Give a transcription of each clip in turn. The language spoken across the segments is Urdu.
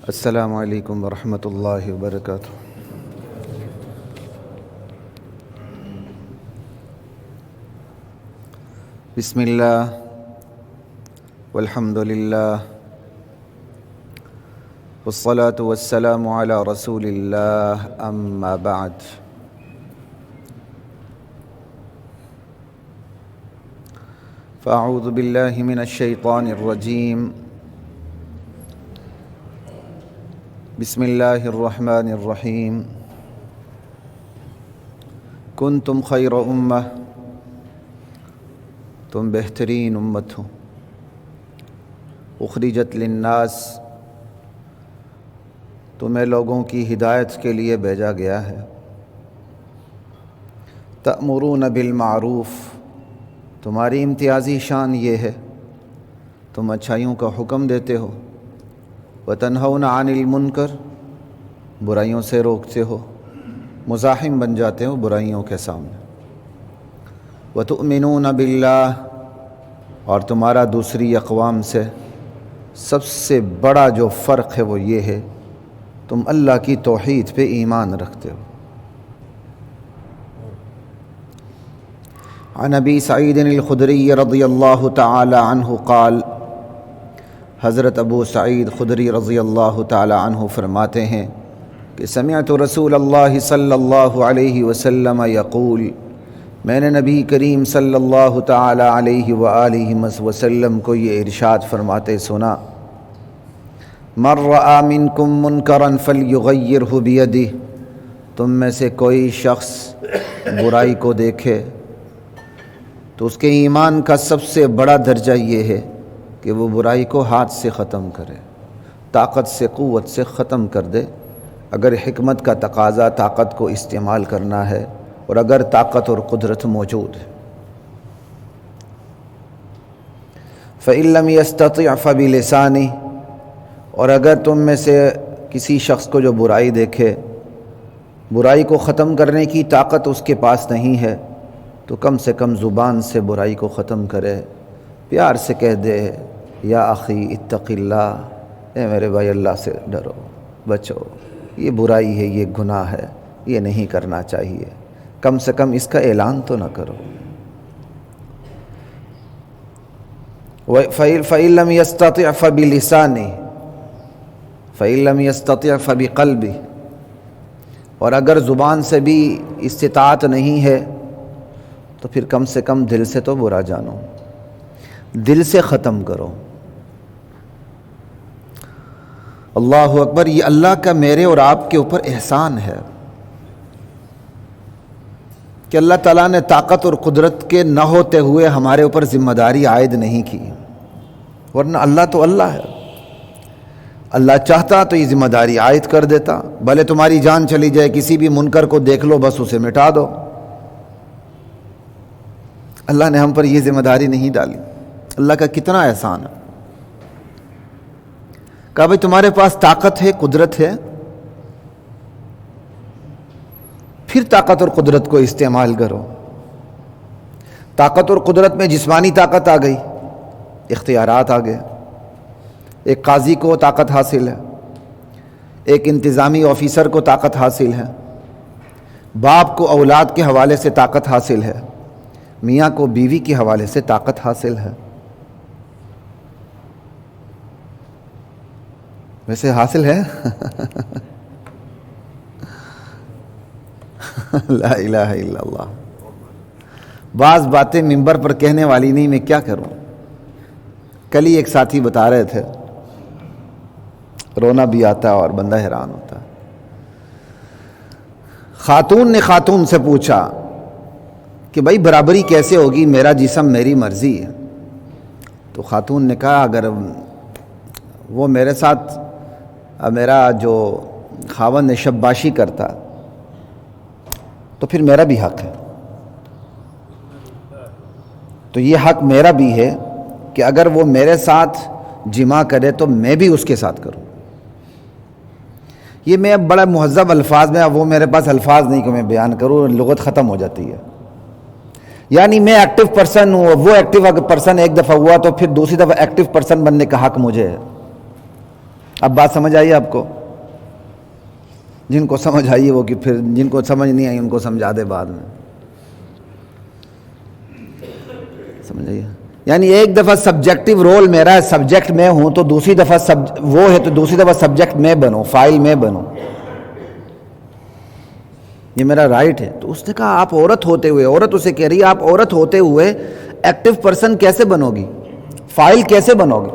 السلام علیکم ورحمۃ اللہ وبرکاتہ۔ بسم اللہ والحمد للہ والصلاة والسلام علی رسول اللہ، اما بعد۔ فاعوذ باللہ من الشیطان الرجیم، بسم اللہ الرحمن الرحیم۔ کنتم خیر امہ، تم بہترین امت ہو، اخرجت للناس، تمہیں لوگوں کی ہدایت کے لیے بھیجا گیا ہے۔ تأمرون بالمعروف، تمہاری امتیازی شان یہ ہے تم اچھائیوں کا حکم دیتے ہو۔ وتنہون عن المنکر، برائیوں سے روکتے ہو، مزاحم بن جاتے ہو برائیوں کے سامنے۔ وتؤمنون باللہ، اور تمہارا دوسری اقوام سے سب سے بڑا جو فرق ہے وہ یہ ہے تم اللہ کی توحید پہ ایمان رکھتے ہو۔ عن ابی سعید الخدری رضی اللہ تعالی عنہ قال، حضرت ابو سعید خدری رضی اللہ تعالی عنہ فرماتے ہیں کہ سمعت رسول اللہ صلی اللہ علیہ وسلم یقول، میں نے نبی کریم صلی اللہ تعالی علیہ وآلہ وسلم کو یہ ارشاد فرماتے سنا، من رأى منکم منکرا فلیغیرہ بیدہ، تم میں سے کوئی شخص برائی کو دیکھے تو اس کے ایمان کا سب سے بڑا درجہ یہ ہے کہ وہ برائی کو ہاتھ سے ختم کرے، طاقت سے قوت سے ختم کر دے۔ اگر حکمت کا تقاضا طاقت کو استعمال کرنا ہے اور اگر طاقت اور قدرت موجود ہے۔ فَإِن لَّمْ يَسْتَطِعْ فَبِلِسَانِهِ، اور اگر تم میں سے کسی شخص کو جو برائی دیکھے، برائی کو ختم کرنے کی طاقت اس کے پاس نہیں ہے تو کم سے کم زبان سے برائی کو ختم کرے، پیار سے کہہ دے، یا اخی اتق اللہ، اے میرے بھائی اللہ سے ڈرو، بچو، یہ برائی ہے، یہ گناہ ہے، یہ نہیں کرنا چاہیے، کم سے کم اس کا اعلان تو نہ کرو۔ فَإِن لَّمْ يَسْتَطِعْ فَبِلِسَانِهِ فَإِن لَّمْ يَسْتَطِعْ فَبِقَلْبِهِ، اور اگر زبان سے بھی استطاعت نہیں ہے تو پھر کم سے کم دل سے تو برا جانو، دل سے ختم کرو۔ اللہ اکبر، یہ اللہ کا میرے اور آپ کے اوپر احسان ہے کہ اللہ تعالیٰ نے طاقت اور قدرت کے نہ ہوتے ہوئے ہمارے اوپر ذمہ داری عائد نہیں کی، ورنہ اللہ تو اللہ ہے، اللہ چاہتا تو یہ ذمہ داری عائد کر دیتا، بھلے تمہاری جان چلی جائے، کسی بھی منکر کو دیکھ لو بس اسے مٹا دو۔ اللہ نے ہم پر یہ ذمہ داری نہیں ڈالی، اللہ کا کتنا احسان ہے۔ کہا بھئی تمہارے پاس طاقت ہے، قدرت ہے، پھر طاقت اور قدرت کو استعمال کرو۔ طاقت اور قدرت میں جسمانی طاقت آ گئی، اختیارات آ گئے، ایک قاضی کو طاقت حاصل ہے، ایک انتظامی آفیسر کو طاقت حاصل ہے، باپ کو اولاد کے حوالے سے طاقت حاصل ہے، میاں کو بیوی کے حوالے سے طاقت حاصل ہے۔ ویسے حاصل ہے لا الہ الا اللہ۔ بعض باتیں منبر پر کہنے والی نہیں، میں کیا کروں۔ کل ہی ایک ساتھی بتا رہے تھے، رونا بھی آتا اور بندہ حیران ہوتا۔ خاتون نے خاتون سے پوچھا کہ بھائی برابری کیسے ہوگی، میرا جسم میری مرضی ہے۔ تو خاتون نے کہا اگر وہ میرے ساتھ میرا جو خاوند شباشی کرتا تو پھر میرا بھی حق ہے، تو یہ حق میرا بھی ہے کہ اگر وہ میرے ساتھ جمع کرے تو میں بھی اس کے ساتھ کروں۔ یہ میں بڑا مہذب الفاظ میں، وہ میرے پاس الفاظ نہیں کہ میں بیان کروں، لغت ختم ہو جاتی ہے۔ یعنی میں ایکٹیو پرسن ہوں، وہ ایکٹیو پرسن ایک دفعہ ہوا تو پھر دوسری دفعہ ایکٹیو پرسن بننے کا حق مجھے ہے۔ اب بات سمجھ آئی آپ کو؟ جن کو سمجھ آئی وہ کہ پھر جن کو سمجھ نہیں آئی ان کو سمجھا دے بعد میں. سمجھ آئیے؟ یعنی ایک دفعہ سبجیکٹو رول میرا ہے، سبجیکٹ میں ہوں، تو دوسری دفعہ وہ ہے تو دوسری دفعہ سبجیکٹ میں بنوں، فائل میں بنوں، یہ میرا رائٹ ہے. تو اس نے کہا آپ عورت ہوتے ہوئے، عورت اسے کہہ رہی ہے آپ عورت ہوتے ہوئے ایکٹیو پرسن کیسے بنو گی، فائل کیسے بنو گی؟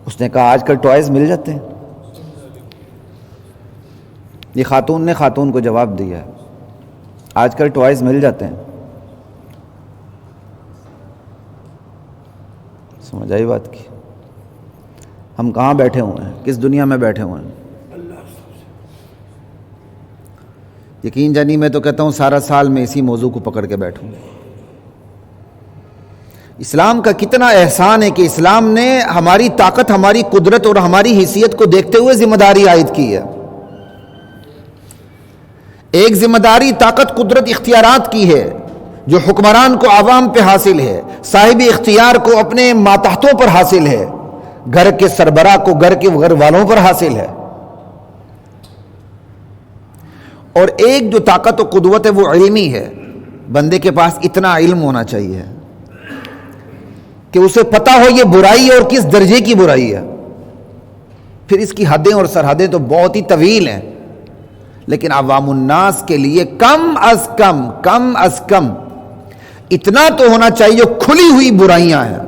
اس نے کہا آج کل ٹوائز مل جاتے ہیں. یہ خاتون نے خاتون کو جواب دیا ہے، آج کل ٹوائز مل جاتے ہیں. سمجھ آئی بات کی؟ ہم کہاں بیٹھے ہوئے ہیں، کس دنیا میں بیٹھے ہوئے ہیں؟ یقین جانی میں تو کہتا ہوں سارا سال میں اسی موضوع کو پکڑ کے بیٹھوں. اسلام کا کتنا احسان ہے کہ اسلام نے ہماری طاقت، ہماری قدرت اور ہماری حیثیت کو دیکھتے ہوئے ذمہ داری عائد کی ہے. ایک ذمہ داری طاقت، قدرت، اختیارات کی ہے جو حکمران کو عوام پہ حاصل ہے، صاحب اختیار کو اپنے ماتحتوں پر حاصل ہے، گھر کے سربراہ کو گھر والوں پر حاصل ہے. اور ایک جو طاقت و قدوت ہے وہ علمی ہے. بندے کے پاس اتنا علم ہونا چاہیے کہ اسے پتہ ہو یہ برائی ہے اور کس درجے کی برائی ہے. پھر اس کی حدیں اور سرحدیں تو بہت ہی طویل ہیں، لیکن عوام الناس کے لیے کم از کم اتنا تو ہونا چاہیے جو کھلی ہوئی برائیاں ہیں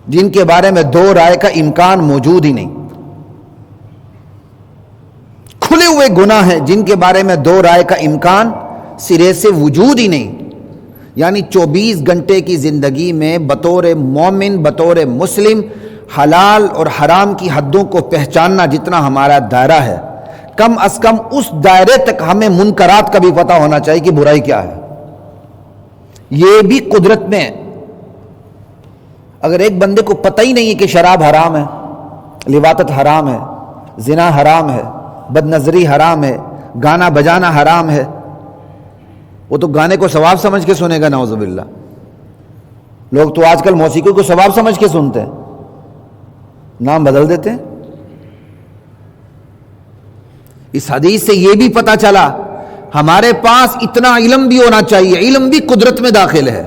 جن کے بارے میں دو رائے کا امکان موجود ہی نہیں، کھلے ہوئے گناہ ہیں جن کے بارے میں دو رائے کا امکان سرے سے وجود ہی نہیں. یعنی 24 گھنٹے کی زندگی میں بطور مومن، بطور مسلم، حلال اور حرام کی حدوں کو پہچاننا جتنا ہمارا دائرہ ہے، کم از کم اس دائرے تک ہمیں منکرات کا بھی پتہ ہونا چاہیے کہ برائی کیا ہے. یہ بھی قدرت میں ہے. اگر ایک بندے کو پتہ ہی نہیں ہے کہ شراب حرام ہے، لواطت حرام ہے، زنا حرام ہے، بد نظری حرام ہے، گانا بجانا حرام ہے، وہ تو گانے کو ثواب سمجھ کے سنے گا. نعوذ باللہ. لوگ تو آج کل موسیقی کو ثواب سمجھ کے سنتے ہیں، نام بدل دیتے ہیں. اس حدیث سے یہ بھی پتہ چلا ہمارے پاس اتنا علم بھی ہونا چاہیے. علم بھی قدرت میں داخل ہے.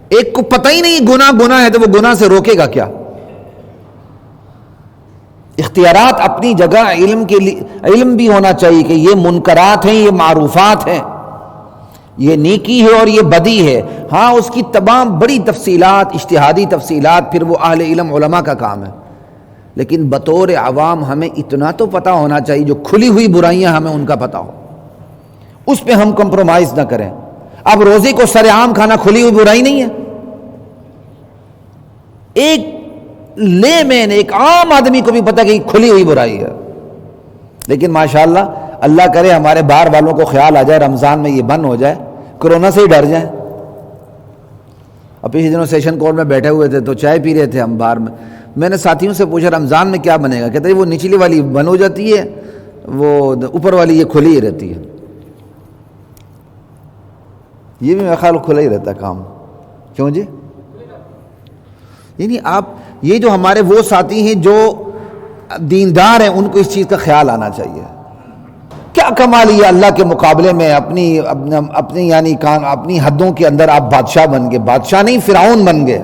ایک کو پتہ ہی نہیں گناہ ہے تو وہ گناہ سے روکے گا کیا؟ اختیارات اپنی جگہ، علم کے لیے علم بھی ہونا چاہیے کہ یہ منکرات ہیں، یہ معروفات ہیں، یہ نیکی ہے اور یہ بدی ہے. ہاں اس کی تمام بڑی تفصیلات، اجتہادی تفصیلات پھر وہ اہل علم علماء کا کام ہے، لیکن بطور عوام ہمیں اتنا تو پتہ ہونا چاہیے جو کھلی ہوئی برائیاں ہمیں ان کا پتہ ہو، اس پہ ہم کمپرومائز نہ کریں. اب روزے کو سر عام کھانا کھلی ہوئی برائی نہیں ہے. ایک لے مین، ایک عام آدمی کو بھی پتہ کہ کھلی ہوئی برائی ہے، لیکن ماشاءاللہ اللہ کرے ہمارے باہر والوں کو خیال آ جائے رمضان میں یہ بند ہو جائے، کرونا سے ہی ڈر جائیں. اب پچھلے دنوں سیشن کورٹ میں بیٹھے ہوئے تھے تو چائے پی رہے تھے ہم باہر میں نے ساتھیوں سے پوچھا رمضان میں کیا بنے گا؟ کہتے ہیں وہ نچلی والی بند ہو جاتی ہے، وہ اوپر والی یہ کھلی ہی رہتی ہے. یہ بھی میرا خیال کھلا ہی رہتا ہے کام. کیوں جی؟ یعنی آپ یہ جو ہمارے وہ ساتھی ہیں جو دیندار ہیں ان کو اس چیز کا خیال آنا چاہیے. کیا کمال ہے اللہ کے مقابلے میں اپنی یعنی اپنی حدوں کے اندر آپ بادشاہ بن گئے. بادشاہ نہیں، فرعون بن گئے.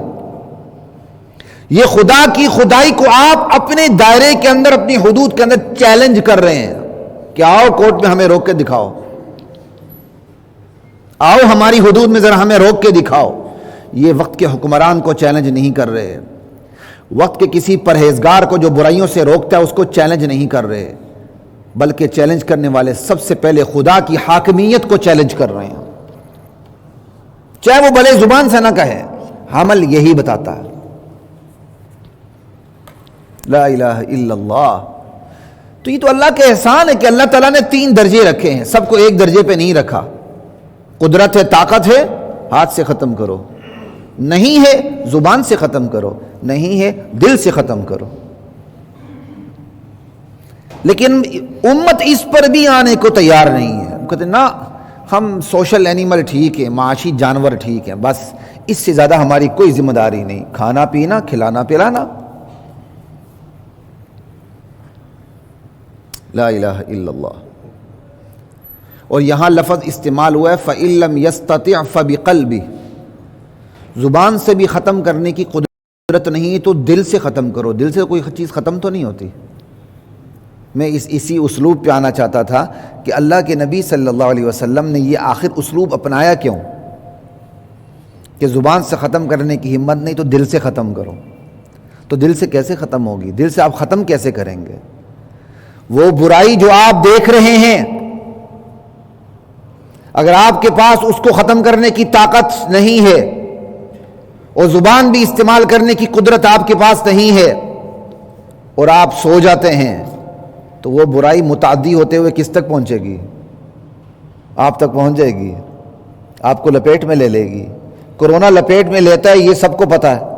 یہ خدا کی خدائی کو آپ اپنے دائرے کے اندر، اپنی حدود کے اندر چیلنج کر رہے ہیں کہ آؤ کورٹ میں ہمیں روک کے دکھاؤ، آؤ ہماری حدود میں ذرا ہمیں روک کے دکھاؤ. یہ وقت کے حکمران کو چیلنج نہیں کر رہے، وقت کے کسی پرہیزگار کو جو برائیوں سے روکتا ہے اس کو چیلنج نہیں کر رہے، بلکہ چیلنج کرنے والے سب سے پہلے خدا کی حاکمیت کو چیلنج کر رہے ہیں. چاہے وہ بھلے زبان سے نہ کہے، عمل یہی بتاتا ہے. لا الہ الا اللہ. تو یہ تو اللہ کے احسان ہے کہ اللہ تعالیٰ نے 3 درجے رکھے ہیں، سب کو ایک درجے پہ نہیں رکھا. قدرت ہے، طاقت ہے، ہاتھ سے ختم کرو. نہیں ہے زبان سے ختم کرو، نہیں ہے دل سے ختم کرو. لیکن امت اس پر بھی آنے کو تیار نہیں ہے. کہتے ہیں نا ہم سوشل اینیمل ٹھیک ہے، معاشی جانور ٹھیک ہیں، بس اس سے زیادہ ہماری کوئی ذمہ داری نہیں. کھانا پینا، کھلانا پلانا. لا الہ الا اللہ. اور یہاں لفظ استعمال ہوا ہے فَإِن لَّمْ يَسْتَطِعْ فَبِقَلْبِهِ. زبان سے بھی ختم کرنے کی قدرت نہیں تو دل سے ختم کرو. دل سے کوئی چیز ختم تو نہیں ہوتی. میں اسی اسلوب پہ آنا چاہتا تھا کہ اللہ کے نبی صلی اللہ علیہ وسلم نے یہ آخر اسلوب اپنایا کیوں کہ زبان سے ختم کرنے کی ہمت نہیں تو دل سے ختم کرو. تو دل سے کیسے ختم ہوگی؟ دل سے آپ ختم کیسے کریں گے؟ وہ برائی جو آپ دیکھ رہے ہیں اگر آپ کے پاس اس کو ختم کرنے کی طاقت نہیں ہے اور زبان بھی استعمال کرنے کی قدرت آپ کے پاس نہیں ہے اور آپ سو جاتے ہیں تو وہ برائی متعدی ہوتے ہوئے کس تک پہنچے گی؟ آپ تک پہنچ جائے گی، آپ کو لپیٹ میں لے لے گی. کورونا لپیٹ میں لیتا ہے، یہ سب کو پتہ ہے.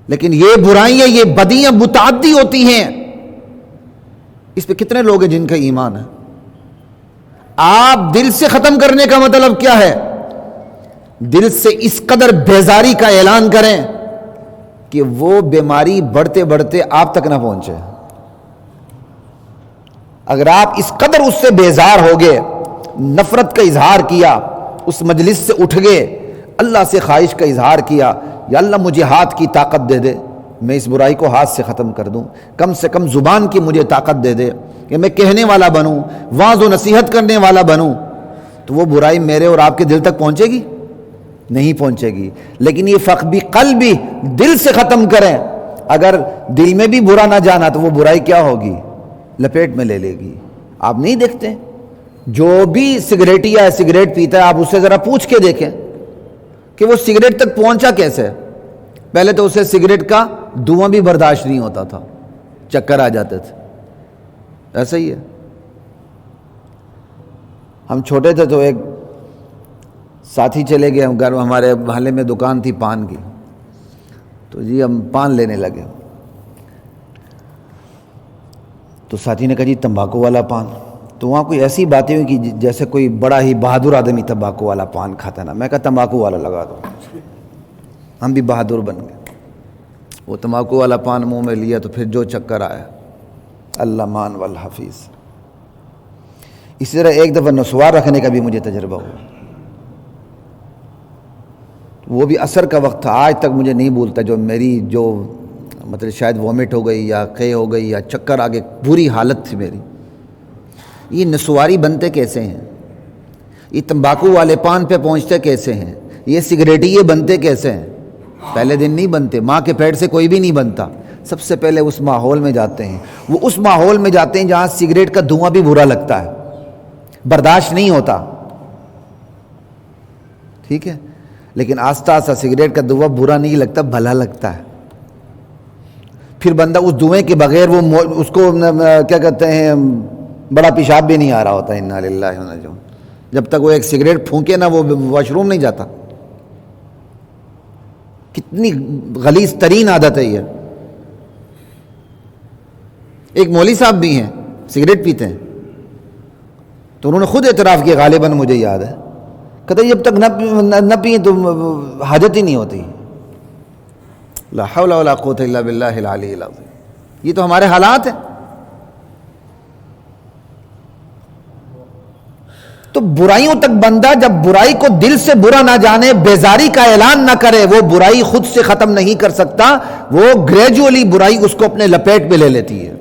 لیکن یہ برائیاں، یہ بدیاں متعدی ہوتی ہیں. اس پہ کتنے لوگ ہیں جن کا ایمان ہے؟ آپ دل سے ختم کرنے کا مطلب کیا ہے؟ دل سے اس قدر بیزاری کا اعلان کریں کہ وہ بیماری بڑھتے بڑھتے آپ تک نہ پہنچے. اگر آپ اس قدر اس سے بیزار ہو گئے، نفرت کا اظہار کیا، اس مجلس سے اٹھ گئے، اللہ سے خواہش کا اظہار کیا یا اللہ مجھے ہاتھ کی طاقت دے دے، میں اس برائی کو ہاتھ سے ختم کر دوں، کم سے کم زبان کی مجھے طاقت دے دے کہ میں کہنے والا بنوں، واعظ و نصیحت کرنے والا بنوں، تو وہ برائی میرے اور آپ کے دل تک پہنچے گی؟ نہیں پہنچے گی. لیکن یہ فقبی قلبی، دل سے ختم کریں. اگر دل میں بھی برا نہ جانا تو وہ برائی کیا ہوگی؟ لپیٹ میں لے لے گی. آپ نہیں دیکھتے جو بھی سگریٹیا ہے، سگریٹ پیتا ہے، آپ اسے ذرا پوچھ کے دیکھیں کہ وہ سگریٹ تک پہنچا کیسے. پہلے تو اسے سگریٹ کا دھواں بھی برداشت نہیں ہوتا تھا، چکر آ جاتے تھے. ایسا ہی ہے. ہم چھوٹے تھے تو ایک ساتھی چلے گئے، ہم گھر، ہمارے محلے میں دکان تھی پان کی، تو جی ہم پان لینے لگے. تو ساتھی نے کہا جی تمباکو والا پان. تو وہاں کوئی ایسی باتیں ہوئی کہ جیسے کوئی بڑا ہی بہادر آدمی تمباکو والا پان کھاتا نا. میں کہا تمباکو والا لگا دو. ہم بھی بہادر بن گئے. وہ تمباکو والا پان منہ میں لیا تو پھر جو چکر آیا، اللہ مان والحفیظ. اسی طرح ایک دفعہ نسوار رکھنے کا بھی مجھے تجربہ ہوا. وہ بھی عصر کا وقت تھا، آج تک مجھے نہیں بھولتا. جو میری جو مطلب شاید وومٹ ہو گئی یا قے ہو گئی یا چکر آگے، بری حالت تھی میری. یہ نسواری بنتے کیسے ہیں؟ یہ تمباکو والے پان پہ پہنچتے کیسے ہیں؟ یہ سگریٹیے بنتے کیسے ہیں؟ پہلے دن نہیں بنتے. ماں کے پیٹ سے کوئی بھی نہیں بنتا. سب سے پہلے اس ماحول میں جاتے ہیں. وہ اس ماحول میں جاتے ہیں جہاں سگریٹ کا دھواں بھی برا لگتا ہے، برداشت نہیں ہوتا. ٹھیک ہے، لیکن آہستہ آہستہ سگریٹ کا دھواں برا نہیں لگتا، بھلا لگتا ہے. پھر بندہ اس دھوئیں کے بغیر وہ اس کو کیا کہتے ہیں، بڑا پیشاب بھی نہیں آ رہا ہوتا. انا للہ و انا الیہ راجعون. جب تک وہ ایک سگریٹ پھونکے نا وہ واش روم نہیں جاتا. کتنی غلیظ ترین عادت ہے یہ. ایک مولوی صاحب بھی ہیں، سگریٹ پیتے ہیں، تو انہوں نے خود اعتراف کیا، غالباً مجھے یاد ہے، کہتے جب تک نہ پئیں تو حاجت ہی نہیں ہوتی. لا حول ولا قوت الا باللہ العلی العظیم. یہ تو ہمارے حالات ہیں. تو برائیوں تک بندہ جب برائی کو دل سے برا نہ جانے، بیزاری کا اعلان نہ کرے، وہ برائی خود سے ختم نہیں کر سکتا. وہ گریجولی برائی اس کو اپنے لپیٹ میں لے لیتی ہے.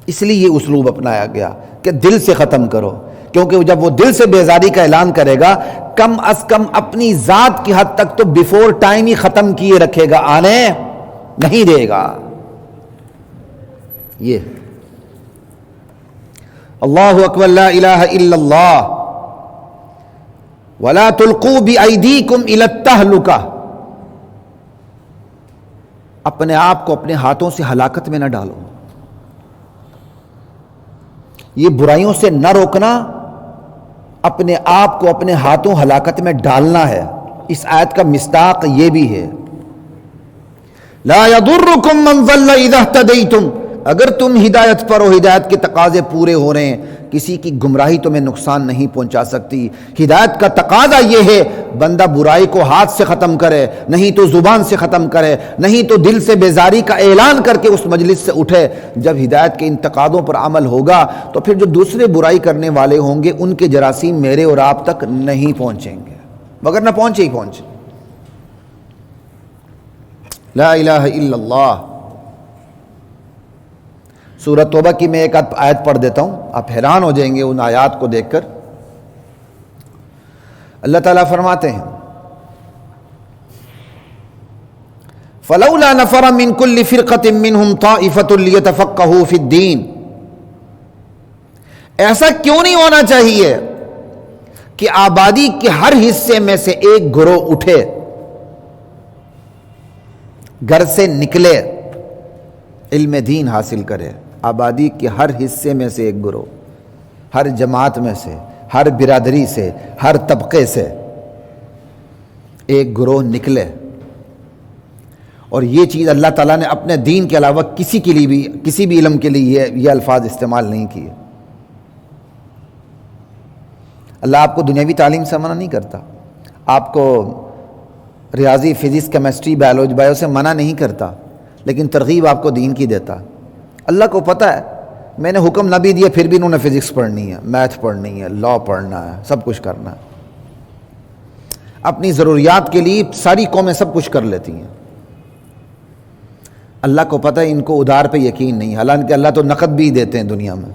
اس لیے یہ اسلوب اپنایا گیا کہ دل سے ختم کرو، کیونکہ جب وہ دل سے بیزاری کا اعلان کرے گا، کم از کم اپنی ذات کی حد تک تو بیفور ٹائم ہی ختم کیے رکھے گا، آنے نہیں دے گا. یہ اللہ اکبر، لا الہ الا اللہ، ولا تلقوا بایدیکم الی التہلکہ. اپنے آپ کو اپنے ہاتھوں سے ہلاکت میں نہ ڈالو. یہ برائیوں سے نہ روکنا، اپنے آپ کو اپنے ہاتھوں ہلاکت میں ڈالنا ہے. اس آیت کا مصداق یہ بھی ہے، لا یضرکم من ضل اذا اہتدیتم. اگر تم ہدایت پر ہو، ہدایت کے تقاضے پورے ہو رہے ہیں، کسی کی گمراہی تمہیں نقصان نہیں پہنچا سکتی۔ ہدایت کا تقاضا یہ ہے بندہ برائی کو ہاتھ سے ختم کرے، نہیں تو زبان سے ختم کرے، نہیں تو دل سے بیزاری کا اعلان کر کے اس مجلس سے اٹھے۔ جب ہدایت کے ان تقاضوں پر عمل ہوگا تو پھر جو دوسرے برائی کرنے والے ہوں گے ان کے جراثیم میرے اور آپ تک نہیں پہنچیں گے، مگر نہ پہنچے ہی پہنچے۔ لا الہ الا اللہ۔ سورۃ توبہ کی میں ایک آیت پڑھ دیتا ہوں، آپ حیران ہو جائیں گے ان آیات کو دیکھ کر۔ اللہ تعالیٰ فرماتے ہیں فَلَوْلَا نَفَرَ مِن كُلِّ فِرْقَةٍ مِّنْهُمْ طَائِفَةٌ لِيَتَفَقَّهُوا فِي الدِّينِ۔ ایسا کیوں نہیں ہونا چاہیے کہ آبادی کے ہر حصے میں سے ایک گروہ اٹھے، گھر سے نکلے، علم دین حاصل کرے۔ آبادی کے ہر حصے میں سے ایک گروہ، ہر جماعت میں سے، ہر برادری سے، ہر طبقے سے ایک گروہ نکلے۔ اور یہ چیز اللہ تعالیٰ نے اپنے دین کے علاوہ کسی کے لیے بھی، کسی بھی علم کے لیے یہ الفاظ استعمال نہیں کیے۔ اللہ آپ کو دنیاوی تعلیم سے منع نہیں کرتا، آپ کو ریاضی، فزکس، کیمسٹری، بایو سے منع نہیں کرتا، لیکن ترغیب آپ کو دین کی دیتا۔ اللہ کو پتہ ہے میں نے حکم نہ بھی دیا پھر بھی انہوں نے فزکس پڑھنی ہے، میتھ پڑھنی ہے، لا پڑھنا ہے، سب کچھ کرنا ہے۔ اپنی ضروریات کے لیے ساری قومیں سب کچھ کر لیتی ہیں۔ اللہ کو پتہ ہے ان کو ادھار پہ یقین نہیں، حالانکہ اللہ تو نقد بھی دیتے ہیں دنیا میں۔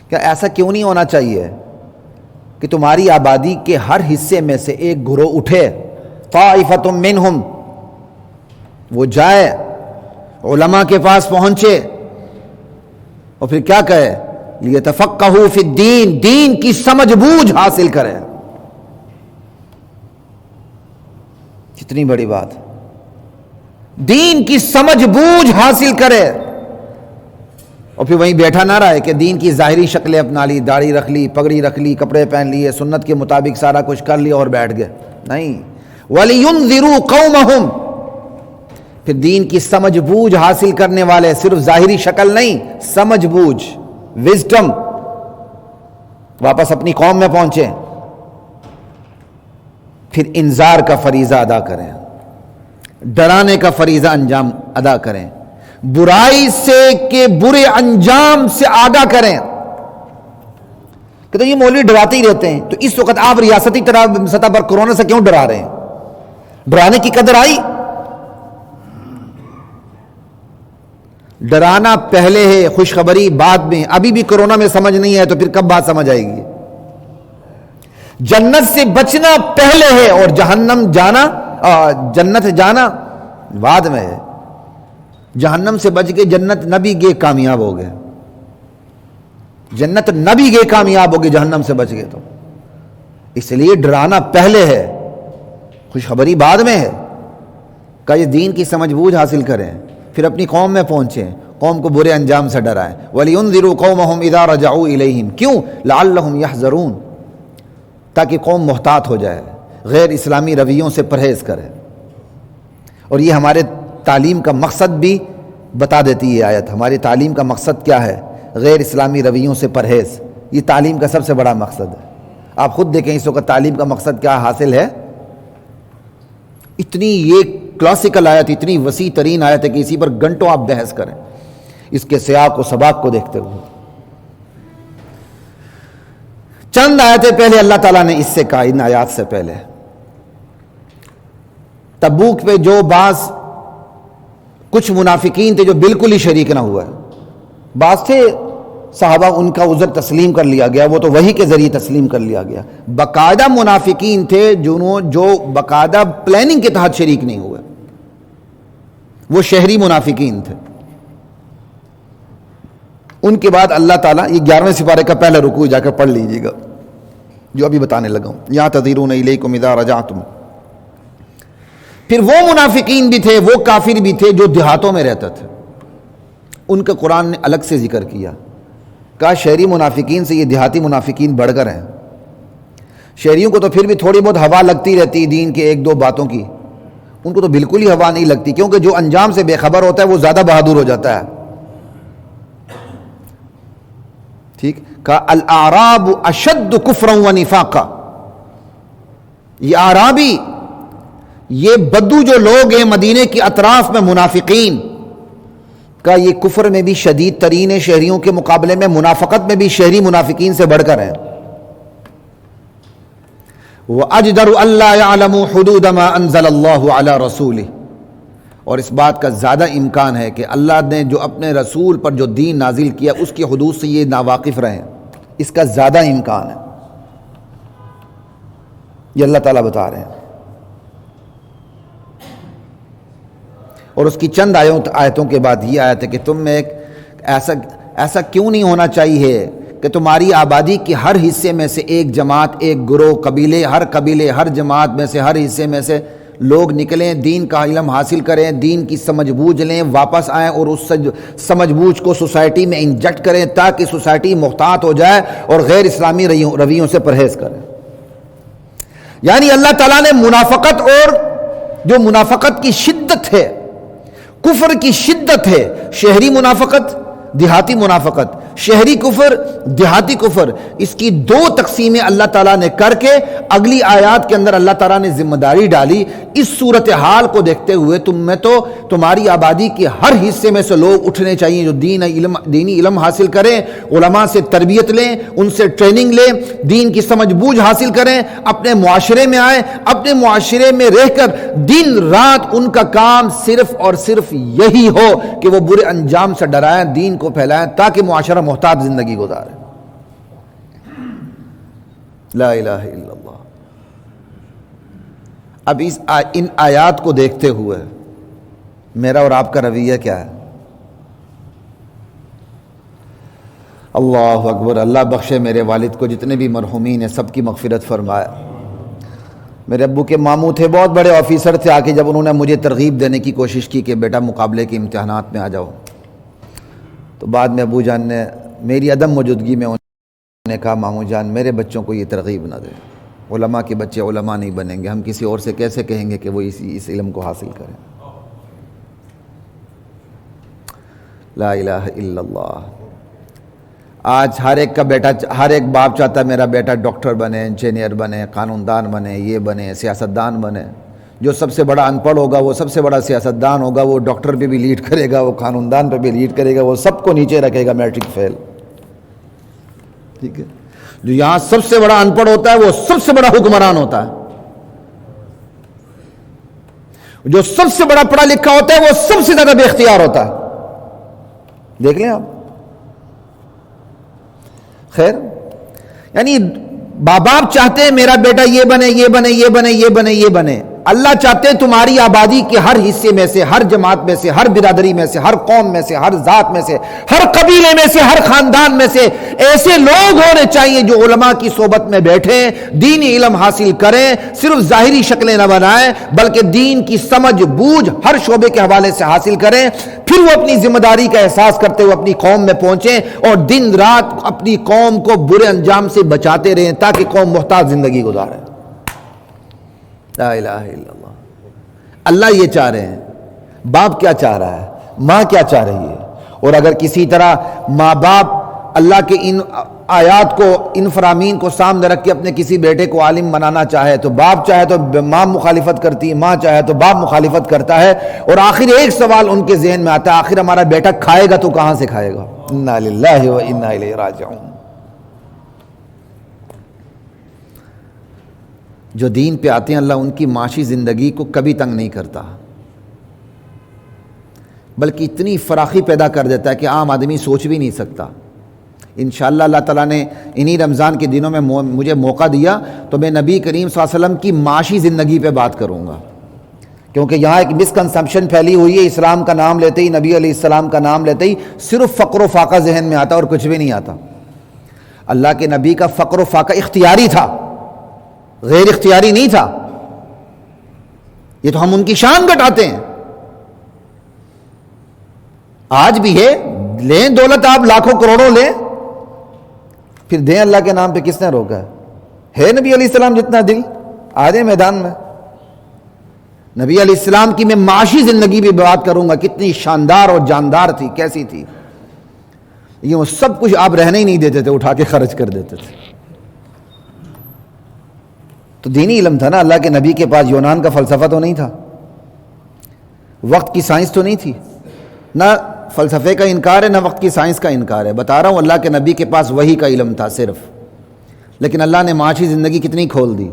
کیا ایسا کیوں نہیں ہونا چاہیے کہ تمہاری آبادی کے ہر حصے میں سے ایک گروہ اٹھے، طائفۃ منہم، وہ جائے علماء کے پاس پہنچے اور پھر کیا کہے، لیتفقہوا فی الدین، دین کی سمجھ بوجھ حاصل کرے۔ کتنی بڑی بات، دین کی سمجھ بوجھ حاصل کرے، اور پھر وہیں بیٹھا نہ رہے کہ دین کی ظاہری شکلیں اپنا لی، داڑھی رکھ لی، پگڑی رکھ لی، کپڑے پہن لیے، سنت کے مطابق سارا کچھ کر لیا اور بیٹھ گئے، نہیں۔ وَلِيُنذِرُوا قَوْمَهُمْ، پھر دین کی سمجھ بوجھ حاصل کرنے والے صرف ظاہری شکل نہیں، سمجھ بوجھ، وزڈم، واپس اپنی قوم میں پہنچے، پھر انذار کا فریضہ ادا کریں، ڈرانے کا فریضہ انجام ادا کریں، برائی سے کہ برے انجام سے آگاہ کریں۔ کہ تو یہ مولوی ڈراتے ہی رہتے ہیں، تو اس وقت آپ ریاستی سطح پر کورونا سے کیوں ڈرا رہے ہیں؟ ڈرانے کی قدر آئی؟ ڈرانا پہلے ہے، خوشخبری بعد میں۔ ابھی بھی کورونا میں سمجھ نہیں ہے تو پھر کب بات سمجھ آئے گی؟ جنت سے بچنا پہلے ہے اور جہنم جانا، جنت جانا بعد میں ہے۔ جہنم سے بچ کے جنت نہ بھی گئے کامیاب ہو گئے، جنت نہ بھی گئے کامیاب ہو گئے، جہنم سے بچ گئے تو۔ اس لیے ڈرانا پہلے ہے، خوشخبری بعد میں ہے۔ کہ یہ دین کی سمجھ بوجھ حاصل کریں، پھر اپنی قوم میں پہنچیں، قوم کو برے انجام سے ڈرائیں۔ وَلِيُنذِرُوا قَوْمَهُمْ إِذَا رَجَعُوا إِلَيْهِمْ، کیوں؟ لَعَلَّهُمْ يَحْذَرُونَ، تاکہ قوم محتاط ہو جائے، غیر اسلامی رویوں سے پرہیز کرے۔ اور یہ ہمارے تعلیم کا مقصد بھی بتا دیتی ہے آیت۔ ہماری تعلیم کا مقصد کیا ہے؟ غیر اسلامی رویوں سے پرہیز، یہ تعلیم کا سب سے بڑا مقصد ہے۔ آپ خود دیکھیں اس وقت تعلیم کا مقصد کیا حاصل ہے؟ اتنی یہ کلاسیکل آیت، اتنی وسیع ترین آیت ہے کہ اسی پر گھنٹوں آپ بحث کریں، اس کے سیاق و سباق کو دیکھتے ہوئے۔ چند آیتیں پہلے اللہ تعالیٰ نے اس سے کہا، ان آیات سے پہلے تبوک پہ جو بعض کچھ منافقین تھے جو بالکل ہی شریک نہ ہوا ہے، بعض تھے صحابہ ان کا عذر تسلیم کر لیا گیا، وہ تو وحی کے ذریعے تسلیم کر لیا گیا۔ باقاعدہ منافقین تھے جو باقاعدہ پلاننگ کے تحت شریک نہیں ہوئے، وہ شہری منافقین تھے۔ ان کے بعد اللہ تعالیٰ، یہ 11ویں سپارے کا پہلا رکوع جا کر پڑھ لیجیے گا جو ابھی بتانے لگا ہوں، یعتذرون الیکم اذا رجعتم۔ پھر وہ منافقین بھی تھے، وہ کافر بھی تھے جو دیہاتوں میں رہتے تھے، ان کا قرآن نے الگ سے ذکر کیا۔ کہا شہری منافقین سے یہ دیہاتی منافقین بڑھ کر ہیں۔ شہریوں کو تو پھر بھی تھوڑی بہت ہوا لگتی رہتی دین کے ایک دو باتوں کی، ان کو تو بالکل ہی ہوا نہیں لگتی، کیونکہ جو انجام سے بے خبر ہوتا ہے وہ زیادہ بہادر ہو جاتا ہے۔ ٹھیک، کہا الاعراب اشد کفرا و نفاقا، یہ اعرابی، یہ بدو جو لوگ ہیں مدینے کے اطراف میں منافقین کا، یہ کفر میں بھی شدید ترین ہے شہریوں کے مقابلے میں، منافقت میں بھی شہری منافقین سے بڑھ کر ہیں۔ وَأَجْدَرُ أَلَّا يَعْلَمُوا حُدُودَ مَا أَنزَلَ اللَّهُ عَلَى رَسُولِهِ، اور اس بات کا زیادہ امکان ہے کہ اللہ نے جو اپنے رسول پر جو دین نازل کیا اس کی حدود سے یہ ناواقف رہیں، اس کا زیادہ امکان ہے، یہ اللہ تعالیٰ بتا رہے ہیں۔ اور اس کی چند آیتوں کے بعد یہ آیت ہے کہ تم میں ایسا کیوں نہیں ہونا چاہیے کہ تمہاری آبادی کے ہر حصے میں سے ایک جماعت، ایک گروہ، قبیلے، ہر جماعت میں سے، ہر حصے میں سے لوگ نکلیں، دین کا علم حاصل کریں، دین کی سمجھ بوجھ لیں، واپس آئیں اور اس سمجھ بوجھ کو سوسائٹی میں انجیکٹ کریں تاکہ سوسائٹی محتاط ہو جائے اور غیر اسلامی رویوں سے پرہیز کریں۔ یعنی اللہ تعالیٰ نے منافقت، اور جو منافقت کی شدت ہے، کفر کی شدت ہے، شہری منافقت، دیہاتی منافقت، شہری کفر، دیہاتی کفر، اس کی دو تقسیمیں اللہ تعالیٰ نے کر کے اگلی آیات کے اندر اللہ تعالیٰ نے ذمہ داری ڈالی۔ اس صورتحال کو دیکھتے ہوئے تمہاری آبادی کے ہر حصے میں سے لوگ اٹھنے چاہیے جو دینی علم حاصل کریں، علماء سے تربیت لیں، ان سے ٹریننگ لیں، دین کی سمجھ بوجھ حاصل کریں، اپنے معاشرے میں آئیں، اپنے معاشرے میں رہ کر دن رات ان کا کام صرف اور صرف یہی ہو کہ وہ برے انجام سے ڈرائیں، دین کو پھیلائیں تاکہ معاشرہ محتاط زندگی گزارے۔ لا الہ الا اللہ۔ اب ان آیات کو دیکھتے ہوئے میرا اور آپ کا رویہ کیا ہے؟ اللہ اکبر، اللہ بخشے میرے والد کو، جتنے بھی مرحومین ہیں سب کی مغفرت فرمائے۔ میرے ابو کے ماموں تھے، بہت بڑے آفیسر تھے، آ کے جب انہوں نے مجھے ترغیب دینے کی کوشش کی کہ بیٹا مقابلے کے امتحانات میں آ جاؤ، تو بعد میں ابو جان نے میری عدم موجودگی میں انہوں نے کہا ماموں جان میرے بچوں کو یہ ترغیب نہ دیں، علماء کے بچے علماء نہیں بنیں گے، ہم کسی اور سے کیسے کہیں گے کہ وہ اس علم کو حاصل کریں۔ لا الہ الا اللہ۔ آج ہر ایک باپ چاہتا ہے میرا بیٹا ڈاکٹر بنے، انجینئر بنے، قانون دان بنے، یہ بنے، سیاستدان بنے۔ جو سب سے بڑا ان پڑھ ہوگا وہ سب سے بڑا سیاستدان ہوگا، وہ ڈاکٹر پہ بھی لیڈ کرے گا، وہ قانون دان پہ بھی لیڈ کرے گا، وہ سب کو نیچے رکھے گا، میٹرک فیل۔ ٹھیک ہے، جو یہاں سب سے بڑا ان پڑھ ہوتا ہے وہ سب سے بڑا حکمران ہوتا ہے، جو سب سے بڑا پڑھا لکھا ہوتا ہے وہ سب سے زیادہ بے اختیار ہوتا ہے۔ دیکھ لیں آپ۔ خیر، یعنی باپ چاہتے ہیں میرا بیٹا یہ بنے، یہ بنے، یہ بنے، یہ بنے، یہ بنے۔ اللہ چاہتے ہیں تمہاری آبادی کے ہر حصے میں سے، ہر جماعت میں سے، ہر برادری میں سے، ہر قوم میں سے، ہر ذات میں سے، ہر قبیلے میں سے، ہر خاندان میں سے ایسے لوگ ہونے چاہیے جو علماء کی صحبت میں بیٹھیں، دینی علم حاصل کریں، صرف ظاہری شکلیں نہ بنائیں بلکہ دین کی سمجھ بوجھ ہر شعبے کے حوالے سے حاصل کریں، پھر وہ اپنی ذمہ داری کا احساس کرتے ہوئے اپنی قوم میں پہنچیں اور دن رات اپنی قوم کو برے انجام سے بچاتے رہیں تاکہ قوم محتاط زندگی گزارے۔ لا الہ الا اللہ۔ اللہ یہ چاہ رہے ہیں، باپ کیا چاہ رہا ہے، ماں کیا چاہ رہی ہے، اور اگر کسی طرح ماں باپ اللہ کے ان آیات کو، ان فرامین کو سامنے رکھ کے اپنے کسی بیٹے کو عالم بنانا چاہے تو باپ چاہے تو ماں مخالفت کرتی ہے، ماں چاہے تو باپ مخالفت کرتا ہے، اور آخر ایک سوال ان کے ذہن میں آتا ہے آخر ہمارا بیٹا کھائے گا تو کہاں سے کھائے گا؟ انا للہ و انا الیہ راجعون۔ جو دین پہ آتے ہیں اللہ ان کی معاشی زندگی کو کبھی تنگ نہیں کرتا بلکہ اتنی فراخی پیدا کر دیتا ہے کہ عام آدمی سوچ بھی نہیں سکتا۔ انشاءاللہ اللہ تعالیٰ نے انہی رمضان کے دنوں میں مجھے موقع دیا تو میں نبی کریم صلی اللہ علیہ وسلم کی معاشی زندگی پہ بات کروں گا، کیونکہ یہاں ایک مسکنسپشن پھیلی ہوئی ہے، اسلام کا نام لیتے ہی، نبی علیہ السلام کا نام لیتے ہی صرف فقر و فاقہ ذہن میں آتا اور کچھ بھی نہیں آتا۔ اللہ کے نبی کا فقر و فاقہ اختیاری تھا، غیر اختیاری نہیں تھا۔ یہ تو ہم ان کی شان گھٹاتے ہیں۔ آج بھی ہے، لیں دولت آپ لاکھوں کروڑوں لیں پھر دیں اللہ کے نام پہ، کس نے روکا ہے نبی علیہ السلام جتنا دل؟ آ جائیں میدان میں۔ نبی علیہ السلام کی میں معاشی زندگی بھی بات کروں گا، کتنی شاندار اور جاندار تھی، کیسی تھی۔ یہ سب کچھ آپ رہنے ہی نہیں دیتے تھے، اٹھا کے خرچ کر دیتے تھے۔ تو دینی علم تھا نا، اللہ کے نبی کے پاس یونان کا فلسفہ تو نہیں تھا، وقت کی سائنس تو نہیں تھی، نہ فلسفے کا انکار ہے نہ وقت کی سائنس کا انکار ہے، بتا رہا ہوں اللہ کے نبی کے پاس وحی کا علم تھا صرف، لیکن اللہ نے معاشی زندگی کتنی کھول دی۔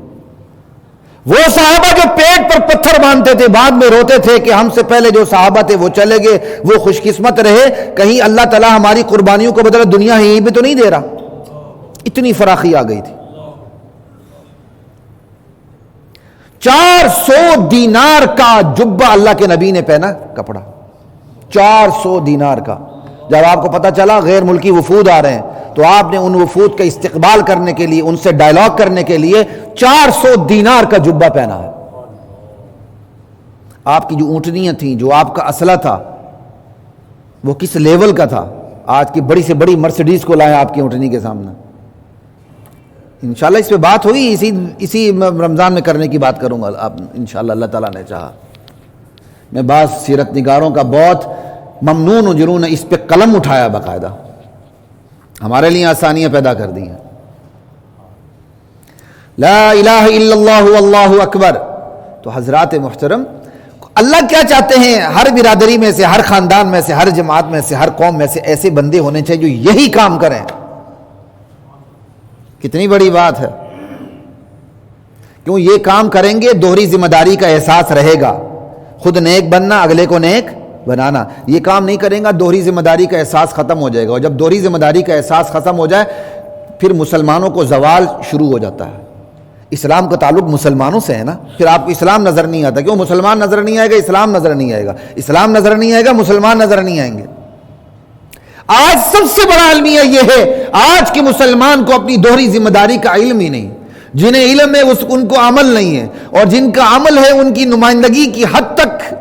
وہ صحابہ جو پیٹ پر پتھر باندھتے تھے بعد میں روتے تھے کہ ہم سے پہلے جو صحابہ تھے وہ چلے گئے، وہ خوش قسمت رہے، کہیں اللہ تعالیٰ ہماری قربانیوں کو بدلہ دنیا ہی پہ تو نہیں دے رہا۔ اتنی فراخی آ گئی تھی۔ 400 دینار کا جبہ اللہ کے نبی نے پہنا، کپڑا 400 دینار کا۔ جب آپ کو پتہ چلا غیر ملکی وفود آ رہے ہیں تو آپ نے ان وفود کا استقبال کرنے کے لیے، ان سے ڈائلاگ کرنے کے لیے 400 دینار کا جبہ پہنا ہے۔ آپ کی جو اونٹنیاں تھیں، جو آپ کا اسلحہ تھا، وہ کس لیول کا تھا؟ آج کی بڑی سے بڑی مرسیڈیز کو لائیں آپ کی اونٹنی کے سامنے۔ انشاءاللہ اس پہ بات ہوئی، اسی رمضان میں کرنے کی بات کروں گا آپ انشاءاللہ، اللہ تعالیٰ نے چاہا۔ میں بعض سیرت نگاروں کا بہت ممنون ہوں جنہوں نے اس پہ قلم اٹھایا، باقاعدہ ہمارے لیے آسانیاں پیدا کر دی ہیں۔ لا الہ الا اللہ واللہ اکبر۔ تو حضرات محترم، اللہ کیا چاہتے ہیں؟ ہر برادری میں سے، ہر خاندان میں سے، ہر جماعت میں سے، ہر قوم میں سے ایسے بندے ہونے چاہیے جو یہی کام کریں۔ کتنی بڑی بات ہے، کیوں یہ کام کریں گے دوہری ذمہ داری کا احساس رہے گا، خود نیک بننا، اگلے کو نیک بنانا۔ یہ کام نہیں کریں گا دوہری ذمہ داری کا احساس ختم ہو جائے گا، اور جب دوہری ذمہ داری کا احساس ختم ہو جائے پھر مسلمانوں کو زوال شروع ہو جاتا ہے۔ اسلام کا تعلق مسلمانوں سے ہے نا، پھر آپ کو اسلام نظر نہیں آتا، کیوں؟ مسلمان نظر نہیں آئے گا، اسلام نظر نہیں آئے گا، اسلام نظر نہیں آئے گا، مسلمان نظر نہیں آئیں گے۔ آج سب سے بڑا المیہ یہ ہے، آج کے مسلمان کو اپنی دوہری ذمہ داری کا علم ہی نہیں۔ جنہیں علم ہے ان کو عمل نہیں ہے، اور جن کا عمل ہے ان کی نمائندگی کی حد تک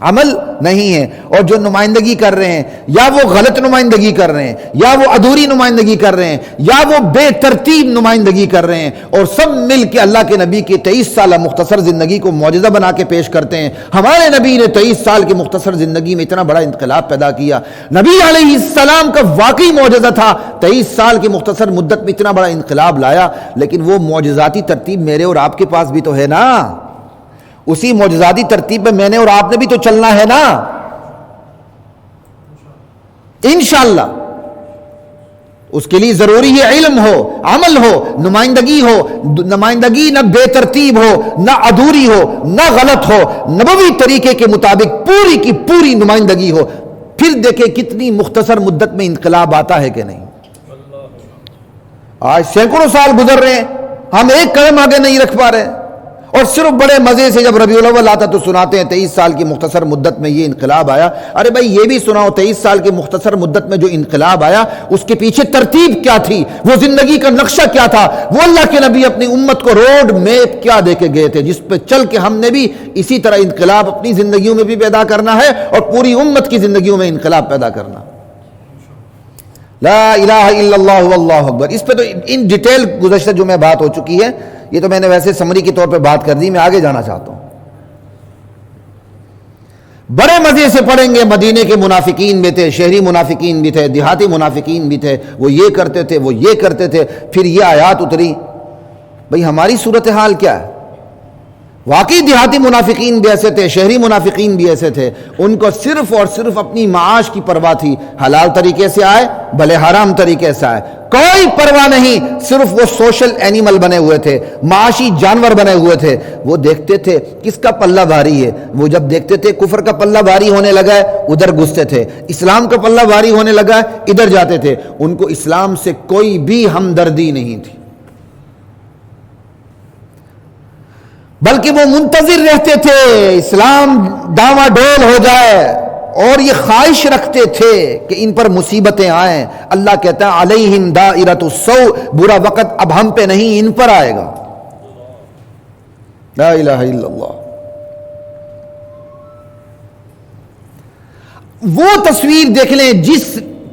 عمل نہیں ہے، اور جو نمائندگی کر رہے ہیں یا وہ غلط نمائندگی کر رہے ہیں، یا وہ ادھوری نمائندگی کر رہے ہیں، یا وہ بے ترتیب نمائندگی کر رہے ہیں، اور سب مل کے اللہ کے نبی کی 23 سالہ مختصر زندگی کو معجزہ بنا کے پیش کرتے ہیں۔ ہمارے نبی نے 23 سال کی مختصر زندگی میں اتنا بڑا انقلاب پیدا کیا۔ نبی علیہ السلام کا واقعی معجزہ تھا، 23 سال کی مختصر مدت میں اتنا بڑا انقلاب لایا، لیکن وہ معجزاتی ترتیب میرے اور آپ کے پاس بھی تو ہے نا۔ اسی معجزاتی ترتیب پہ میں نے اور آپ نے بھی تو چلنا ہے نا، انشاءاللہ۔ اس کے لیے ضروری ہے علم ہو، عمل ہو، نمائندگی ہو، نمائندگی نہ بے ترتیب ہو، نہ ادھوری ہو، نہ غلط ہو، نبوی طریقے کے مطابق پوری کی پوری نمائندگی ہو، پھر دیکھیں کتنی مختصر مدت میں انقلاب آتا ہے کہ نہیں۔ آج سینکڑوں سال گزر رہے ہیں، ہم ایک قدم آگے نہیں رکھ پا رہے ہیں، اور صرف بڑے مزے سے جب ربیع الاول آتا تو سناتے ہیں 23 سال کی مختصر مدت میں یہ انقلاب آیا۔ ارے بھائی یہ بھی سناؤ 23 سال کی مختصر مدت میں جو انقلاب آیا اس کے پیچھے ترتیب کیا تھی، وہ زندگی کا نقشہ کیا تھا، وہ اللہ کے نبی اپنی امت کو روڈ میپ کیا دے کے گئے تھے جس پہ چل کے ہم نے بھی اسی طرح انقلاب اپنی زندگیوں میں بھی پیدا کرنا ہے اور پوری امت کی زندگیوں میں انقلاب پیدا کرنا۔ لا الہ الا اللہ واللہ اکبر۔ اس پہ تو ان ڈیٹیل گزشتہ جو میں بات ہو چکی ہے، یہ تو میں نے ویسے سمری کے طور پہ بات کر دی، میں آگے جانا چاہتا ہوں۔ بڑے مزے سے پڑھیں گے، مدینے کے منافقین بھی تھے، شہری منافقین بھی تھے، دیہاتی منافقین بھی تھے، وہ یہ کرتے تھے، وہ یہ کرتے تھے۔ پھر یہ آیات اتری، بھئی ہماری صورتحال کیا ہے؟ واقعی دیہاتی منافقین بھی ایسے تھے، شہری منافقین بھی ایسے تھے، ان کو صرف اور صرف اپنی معاش کی پرواہ تھی، حلال طریقے سے آئے بھلے حرام طریقے سے آئے، کوئی پرواہ نہیں، صرف وہ سوشل اینیمل بنے ہوئے تھے، معاشی جانور بنے ہوئے تھے۔ وہ دیکھتے تھے کس کا پلہ بھاری ہے، وہ جب دیکھتے تھے کفر کا پلہ بھاری ہونے لگا ہے ادھر گھستے تھے، اسلام کا پلہ بھاری ہونے لگا ہے ادھر جاتے تھے۔ ان کو اسلام سے کوئی بھی ہمدردی نہیں تھی، بلکہ وہ منتظر رہتے تھے اسلام ڈاواں ڈول ہو جائے، اور یہ خواہش رکھتے تھے کہ ان پر مصیبتیں آئیں۔ اللہ کہتا ہے علیہم دائرۃ السوء، برا وقت اب ہم پہ نہیں ان پر آئے گا۔ لا الہ الا اللہ۔ وہ تصویر دیکھ لیں جس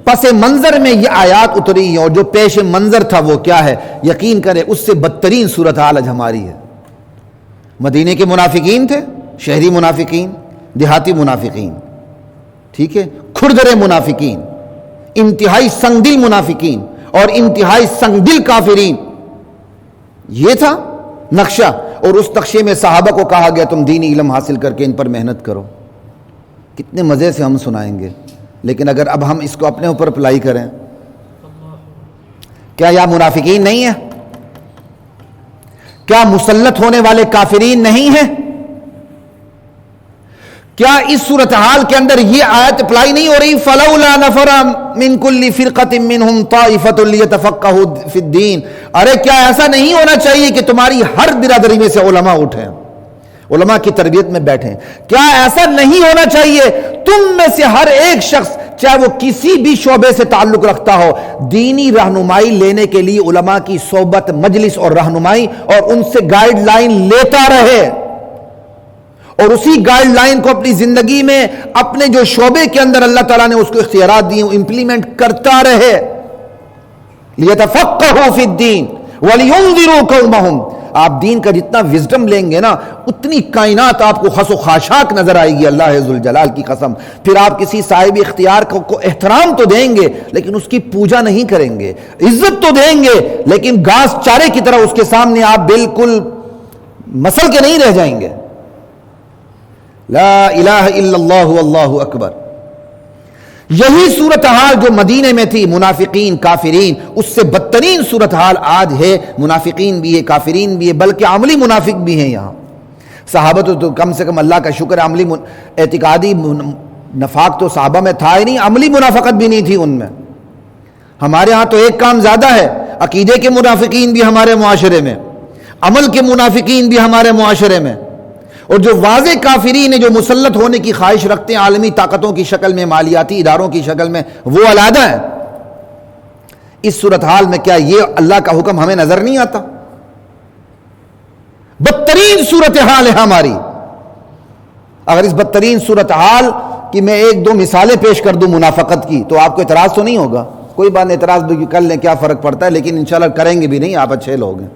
پس منظر میں یہ آیات اتری ہیں، اور جو پیش منظر تھا وہ کیا ہے، یقین کریں اس سے بدترین صورتحال آج ہماری ہے۔ مدینے کے منافقین تھے، شہری منافقین، دیہاتی منافقین، ٹھیک ہے، کھردرے منافقین، انتہائی سنگ دل منافقین اور انتہائی سنگ دل کافرین، یہ تھا نقشہ. اور اس نقشے میں صحابہ کو کہا گیا تم دینی علم حاصل کر کے ان پر محنت کرو. کتنے مزے سے ہم سنائیں گے، لیکن اگر اب ہم اس کو اپنے اوپر اپلائی کریں، کیا یہ منافقین نہیں ہے؟ کیا مسلط ہونے والے کافرین نہیں ہیں؟ کیا اس صورتحال کے اندر یہ آیت اپلائی نہیں ہو رہی؟ فَلَوْلَا نَفَرَ مِن كُلِّ فِرْقَةٍ مِّنْهُمْ طَائِفَةٌ لِيَتَفَقَّهُوا فِي الدِّينِ. ارے کیا ایسا نہیں ہونا چاہیے کہ تمہاری ہر برادری میں سے علماء اٹھیں، علماء کی تربیت میں بیٹھیں؟ کیا ایسا نہیں ہونا چاہیے تم میں سے ہر ایک شخص چاہے وہ کسی بھی شعبے سے تعلق رکھتا ہو، دینی رہنمائی لینے کے لیے علماء کی صحبت، مجلس اور رہنمائی اور ان سے گائیڈ لائن لیتا رہے، اور اسی گائیڈ لائن کو اپنی زندگی میں اپنے جو شعبے کے اندر اللہ تعالیٰ نے اس کو اختیارات دیے امپلیمنٹ کرتا رہے. لِيَتَفَقَّهُوا فِي الدِّينِ وَلِيُنذِرُوا قَوْمَهُمْ. آپ دین کا جتنا وزڈم لیں گے نا، اتنی کائنات آپ کو خس و خاشاک نظر آئے گی، اللہ ذوالجلال کی قسم. پھر آپ کسی صاحب اختیار کو احترام تو دیں گے لیکن اس کی پوجا نہیں کریں گے، عزت تو دیں گے لیکن گھاس چارے کی طرح اس کے سامنے آپ بالکل مسل کے نہیں رہ جائیں گے. لا الہ الا اللہ واللہ اکبر. یہی صورتحال جو مدینے میں تھی منافقین کافرین، اس سے بدترین صورتحال آج ہے. منافقین بھی ہے، کافرین بھی ہے، بلکہ عملی منافق بھی ہیں. یہاں صحابہ تو کم سے کم اللہ کا شکر ہے، عملی اعتقادی نفاق تو صحابہ میں تھا ہی نہیں، عملی منافقت بھی نہیں تھی ان میں. ہمارے ہاں تو ایک کام زیادہ ہے، عقیدے کے منافقین بھی ہمارے معاشرے میں، عمل کے منافقین بھی ہمارے معاشرے میں، اور جو واضح کافرین ہیں جو مسلط ہونے کی خواہش رکھتے ہیں عالمی طاقتوں کی شکل میں، مالیاتی اداروں کی شکل میں، وہ علیحدہ ہے. اس صورتحال میں کیا یہ اللہ کا حکم ہمیں نظر نہیں آتا؟ بدترین صورتحال ہے ہماری. اگر اس بدترین صورتحال کی میں ایک دو مثالیں پیش کر دوں منافقت کی تو آپ کو اعتراض تو نہیں ہوگا؟ کوئی بات نہیں، اعتراض بھی کر لیں، کیا فرق پڑتا ہے، لیکن انشاءاللہ کریں گے بھی نہیں. آپ اچھے لوگ ہیں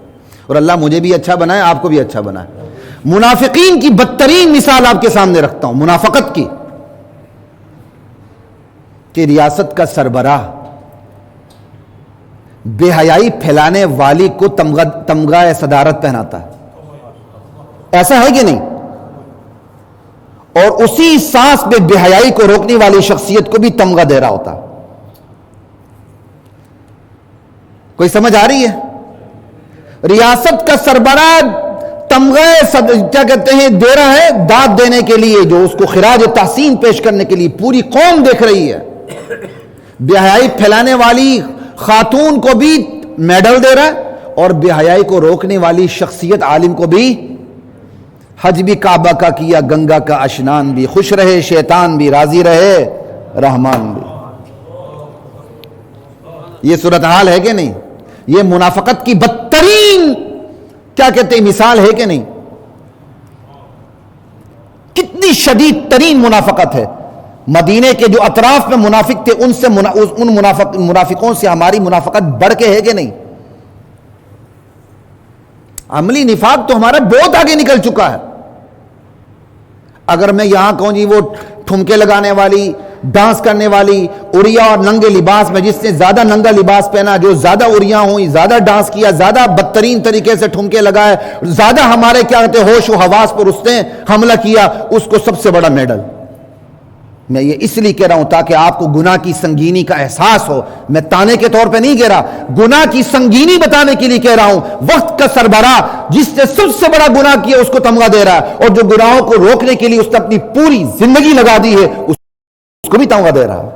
اور اللہ مجھے بھی اچھا بنائے، آپ کو بھی اچھا بنائے. منافقین کی بدترین مثال آپ کے سامنے رکھتا ہوں منافقت کی، کہ ریاست کا سربراہ بے حیائی پھیلانے والی کو تمغہ صدارت پہناتا ہے. ایسا ہے کہ نہیں؟ اور اسی سانس میں بے حیائی کو روکنے والی شخصیت کو بھی تمغہ دے رہا ہوتا. کوئی سمجھ آ رہی ہے؟ ریاست کا سربراہ تمغہ کیا کہتے ہیں دے رہا ہے داد دینے کے لیے، جو اس کو خراج تحسین پیش کرنے کے لیے پوری قوم دیکھ رہی ہے. بے حیائی پھیلانے والی خاتون کو بھی میڈل دے رہا ہے اور بے حیائی کو روکنے والی شخصیت عالم کو بھی. حج بھی کعبہ کا کیا، گنگا کا اشنان بھی، خوش رہے شیطان بھی، راضی رہے رحمان بھی. یہ صورتحال ہے کہ نہیں؟ یہ منافقت کی بدترین کیا کہتے ہیں مثال ہے کہ نہیں؟ کتنی شدید ترین منافقت ہے. مدینے کے جو اطراف میں منافق تھے ان سے ان منافقوں سے ہماری منافقت بڑھ کے ہے کہ نہیں؟ عملی نفاق تو ہمارا بہت آگے نکل چکا ہے. اگر میں یہاں کہوں جی وہ ٹھمکے لگانے والی، ڈانس کرنے والی، اڑیا اور ننگے لباس میں جس نے زیادہ ننگا لباس پہنا، جو زیادہ اڑیاں ہوئی، زیادہ ڈانس کیا، زیادہ بدترین طریقے سے ٹھمکے لگائے، زیادہ ہمارے کیا کہتے ہیں ہوش و حواس پر اس نے حملہ کیا، اس کو سب سے بڑا میڈل. میں یہ اس لیے کہہ رہا ہوں تاکہ آپ کو گناہ کی سنگینی کا احساس ہو. میں تانے کے طور پہ نہیں کہہ رہا، گناہ کی سنگینی بتانے کے لیے کہہ رہا ہوں. وقت کا سربراہ جس نے سب سے بڑا گناہ کیا اس کو تمغہ دے رہا ہے، اور جو گناہوں کو روکنے کے لیے اس نے اپنی پوری زندگی لگا دی ہے اس کو بھی تمغہ دے رہا ہے.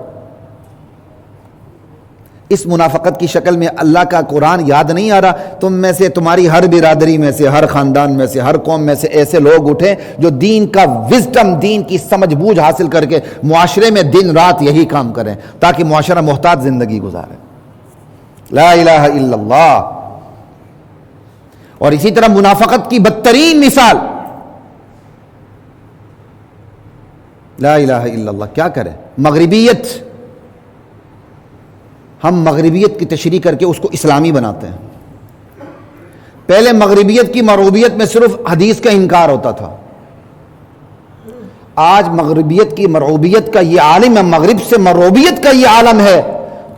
اس منافقت کی شکل میں اللہ کا قرآن یاد نہیں آ رہا؟ تم میں سے، تمہاری ہر برادری میں سے، ہر خاندان میں سے، ہر قوم میں سے ایسے لوگ اٹھیں جو دین کا وزڈم، دین کی سمجھ بوجھ حاصل کر کے معاشرے میں دن رات یہی کام کریں تاکہ معاشرہ محتاط زندگی گزارے. لا الہ الا اللہ. اور اسی طرح منافقت کی بدترین مثال، لا الہ الا اللہ، کیا کریں؟ مغربیت. ہم مغربیت کی تشریح کر کے اس کو اسلامی بناتے ہیں. پہلے مغربیت کی مرغوبیت میں صرف حدیث کا انکار ہوتا تھا. آج مغربیت کی مرغوبیت کا یہ عالم ہے، مغرب سے مرغوبیت کا یہ عالم ہے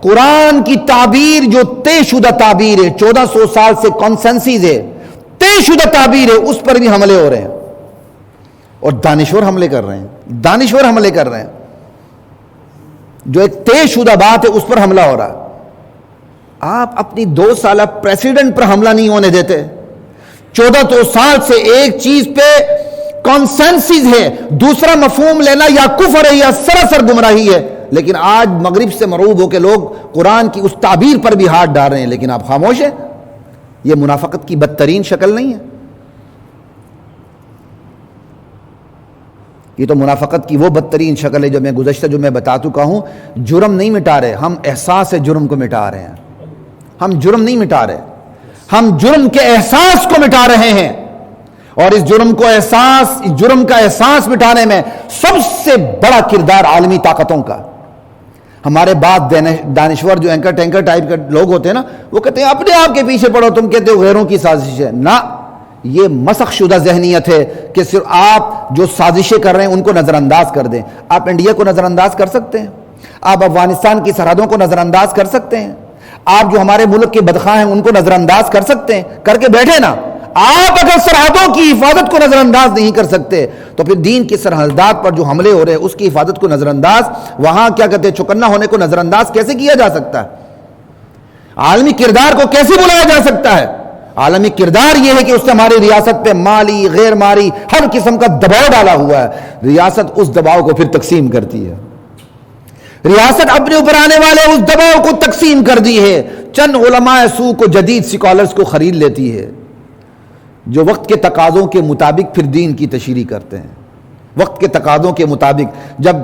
قرآن کی تعبیر جو طے شدہ تعبیر ہے، 1400 سال سے کانسنسس ہے، طے شدہ تعبیر ہے، اس پر بھی حملے ہو رہے ہیں، اور دانشور حملے کر رہے ہیں، دانشور حملے کر رہے ہیں. جو ایک طے شدہ بات ہے اس پر حملہ ہو رہا ہے. آپ اپنی 2 سالہ پریسیڈنٹ پر حملہ نہیں ہونے دیتے. 1400 سال سے ایک چیز پہ کانسنسس ہے، دوسرا مفہوم لینا یا کفر ہے یا سراسر گمراہی ہے، لیکن آج مغرب سے مروب ہو کے لوگ قرآن کی اس تعبیر پر بھی ہاتھ ڈال رہے ہیں، لیکن آپ خاموش ہیں. یہ منافقت کی بدترین شکل نہیں ہے؟ یہ تو منافقت کی وہ بدترین شکل ہے جو میں گزشتہ جو میں بتا چکا ہوں. جرم نہیں مٹا رہے ہم، احساس جرم کو مٹا رہے ہیں. ہم جرم نہیں مٹا رہے، ہم جرم کے احساس کو مٹا رہے ہیں. اور اس جرم کو احساس، جرم کا احساس مٹانے میں سب سے بڑا کردار عالمی طاقتوں کا. ہمارے بعد دانشور جو اینکر ٹینکر ٹائپ کے لوگ ہوتے ہیں نا، وہ کہتے ہیں اپنے آپ کے پیچھے پڑو، تم کہتے ہو غیروں کی سازش ہے. نہ، یہ مسخ شدہ ذہنیت ہے کہ صرف آپ جو سازشیں کر رہے ہیں ان کو نظر انداز کر دیں. آپ انڈیا کو نظر انداز کر سکتے ہیں، آپ افغانستان کی سرحدوں کو نظر انداز کر سکتے ہیں، آپ جو ہمارے ملک کے بدخواہ ہیں ان کو نظر انداز کر سکتے ہیں، کر کے بیٹھے نا. آپ اگر سرحدوں کی حفاظت کو نظر انداز نہیں کر سکتے تو پھر دین کی سرحدات پر جو حملے ہو رہے ہیں اس کی حفاظت کو نظر انداز، وہاں کیا کہتے ہیں چوکنا ہونے کو نظر انداز کیسے کیا جا سکتا ہے؟ عالمی کردار کو کیسے بلایا جا سکتا ہے؟ عالمی کردار یہ ہے کہ اس سے ہماری ریاست پہ مالی غیر مالی ہر قسم کا دباؤ ڈالا ہوا ہے. ریاست اس دباؤ کو پھر تقسیم کرتی ہے. ریاست اپنے اوپر آنے والے اس دباؤ کو تقسیم کر دی ہے. چند علماء سو کو، جدید سکالرز کو خرید لیتی ہے جو وقت کے تقاضوں کے مطابق پھر دین کی تشریح کرتے ہیں. وقت کے تقاضوں کے مطابق جب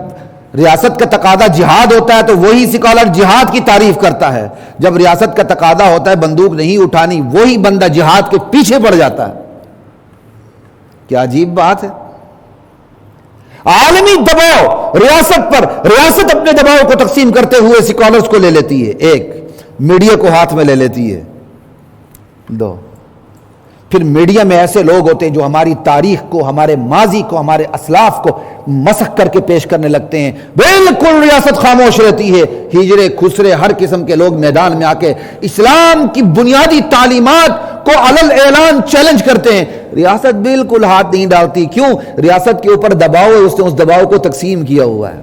ریاست کا تقاضا جہاد ہوتا ہے تو وہی سکالر جہاد کی تعریف کرتا ہے. جب ریاست کا تقاضا ہوتا ہے بندوق نہیں اٹھانی، وہی بندہ جہاد کے پیچھے پڑ جاتا ہے. کیا عجیب بات ہے. عالمی دباؤ ریاست پر، ریاست اپنے دباؤ کو تقسیم کرتے ہوئے سکالرز کو لے لیتی ہے، ایک میڈیا کو ہاتھ میں لے لیتی ہے، 2 پھر میڈیا میں ایسے لوگ ہوتے ہیں جو ہماری تاریخ کو، ہمارے ماضی کو، ہمارے اسلاف کو مسخ کر کے پیش کرنے لگتے ہیں. بالکل ریاست خاموش رہتی ہے. ہجرے خسرے ہر قسم کے لوگ میدان میں آ کے اسلام کی بنیادی تعلیمات کو علل اعلان چیلنج کرتے ہیں. ریاست بالکل ہاتھ نہیں ڈالتی. کیوں؟ ریاست کے اوپر دباؤ ہے، اس نے اس دباؤ کو تقسیم کیا ہوا ہے.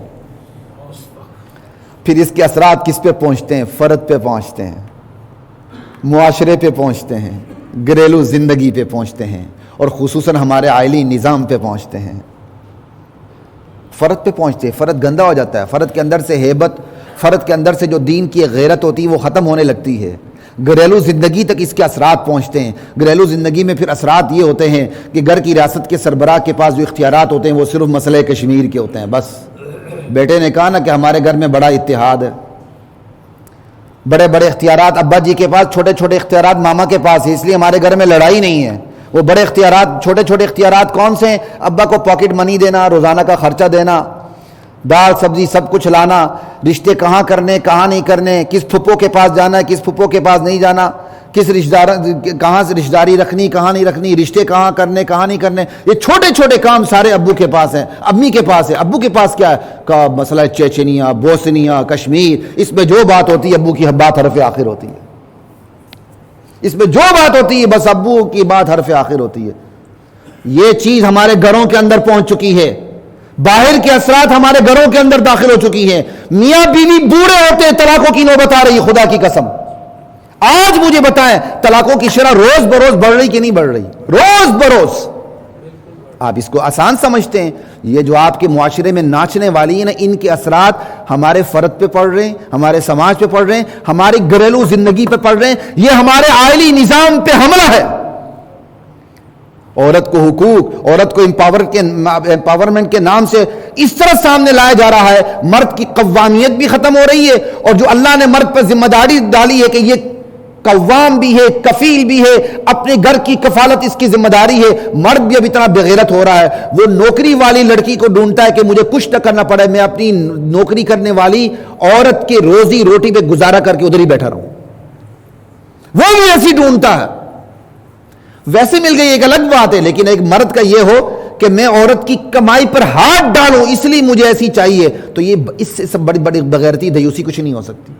پھر اس کے اثرات کس پہ پہنچتے ہیں؟ فرد پہ پہنچتے ہیں، معاشرے پہ پہنچتے ہیں، گھریلو زندگی پہ پہنچتے ہیں، اور خصوصاً ہمارے عائلی نظام پہ پہنچتے ہیں. فرد پہ پہنچتے ہیں، فرد گندا ہو جاتا ہے. فرد کے اندر سے ہیبت، فرد کے اندر سے جو دین کی غیرت ہوتی ہے وہ ختم ہونے لگتی ہے. گھریلو زندگی تک اس کے اثرات پہنچتے ہیں. گھریلو زندگی میں پھر اثرات یہ ہوتے ہیں کہ گھر کی ریاست کے سربراہ کے پاس جو اختیارات ہوتے ہیں وہ صرف مسئلہ کشمیر کے ہوتے ہیں. بس بیٹے نے کہا نا کہ ہمارے گھر میں بڑا اتحاد ہے، بڑے بڑے اختیارات ابا جی کے پاس، چھوٹے چھوٹے اختیارات ماما کے پاس ہے، اس لیے ہمارے گھر میں لڑائی نہیں ہے. وہ بڑے اختیارات، چھوٹے چھوٹے اختیارات کون سے ہیں؟ ابا کو پاکٹ منی دینا، روزانہ کا خرچہ دینا، دال سبزی سب کچھ لانا، رشتے کہاں کرنے کہاں نہیں کرنے، کس پھپھو کے پاس جانا ہے کس پھپھو کے پاس نہیں جانا، کس رشتہ دار کہاں سے رشتہ داری رکھنی کہاں نہیں رکھنی، رشتے کہاں کرنے کہاں نہیں کرنے. یہ چھوٹے چھوٹے کام سارے ابو کے پاس ہیں، امی کے پاس ہے. ابو کے پاس کیا ہے؟ کا مسئلہ چیچنیا، بوسنیا، کشمیر، اس میں جو بات ہوتی ہے ابو کی بات حرف آخر ہوتی ہے. اس میں جو بات ہوتی ہے بس ابو کی بات حرف آخر ہوتی ہے. یہ چیز ہمارے گھروں کے اندر پہنچ چکی ہے. باہر کے اثرات ہمارے گھروں کے اندر داخل ہو چکی ہیں. میاں بیوی بوڑھے ہوتے ہیں، طلاقوں کی نوبت آ رہی ہے. خدا کی قسم آج مجھے بتائیں طلاقوں کی شرح روز بروز بڑھ رہی کہ نہیں بڑھ رہی؟ روز بروز. آپ اس کو آسان سمجھتے ہیں. یہ جو آپ کے معاشرے میں ناچنے والی ہیں نا، ان کے اثرات ہمارے فرد پہ پڑ رہے ہیں، ہمارے سماج پہ پڑ رہے ہیں، ہماری گھریلو زندگی پہ پڑ رہے ہیں. یہ ہمارے عائلی نظام پہ حملہ ہے. عورت کو حقوق، عورت کو امپاورمنٹ کے نام سے اس طرح سامنے لایا جا رہا ہے. مرد کی قوامیت بھی ختم ہو رہی ہے، اور جو اللہ نے مرد پر ذمہ داری ڈالی ہے کہ یہ قوام بھی ہے، کفیل بھی ہے، اپنے گھر کی کفالت اس کی ذمہ داری ہے، مرد بھی اب اتنا بغیرت ہو رہا ہے. وہ نوکری والی لڑکی کو ڈھونڈتا ہے کہ مجھے کچھ نہ کرنا پڑے، میں اپنی نوکری کرنے والی عورت کے روزی روٹی پہ گزارا کر کے ادھر ہی بیٹھا رہوں. وہ بھی ایسی ڈھونڈتا ہے. ویسے مل گئی ایک الگ بات ہے، لیکن ایک مرد کا یہ ہو کہ میں عورت کی کمائی پر ہاتھ ڈالوں اس لیے مجھے ایسی چاہیے، تو یہ اس سے سب بڑی بڑی بغیرتی دیوسی کچھ نہیں ہو سکتی.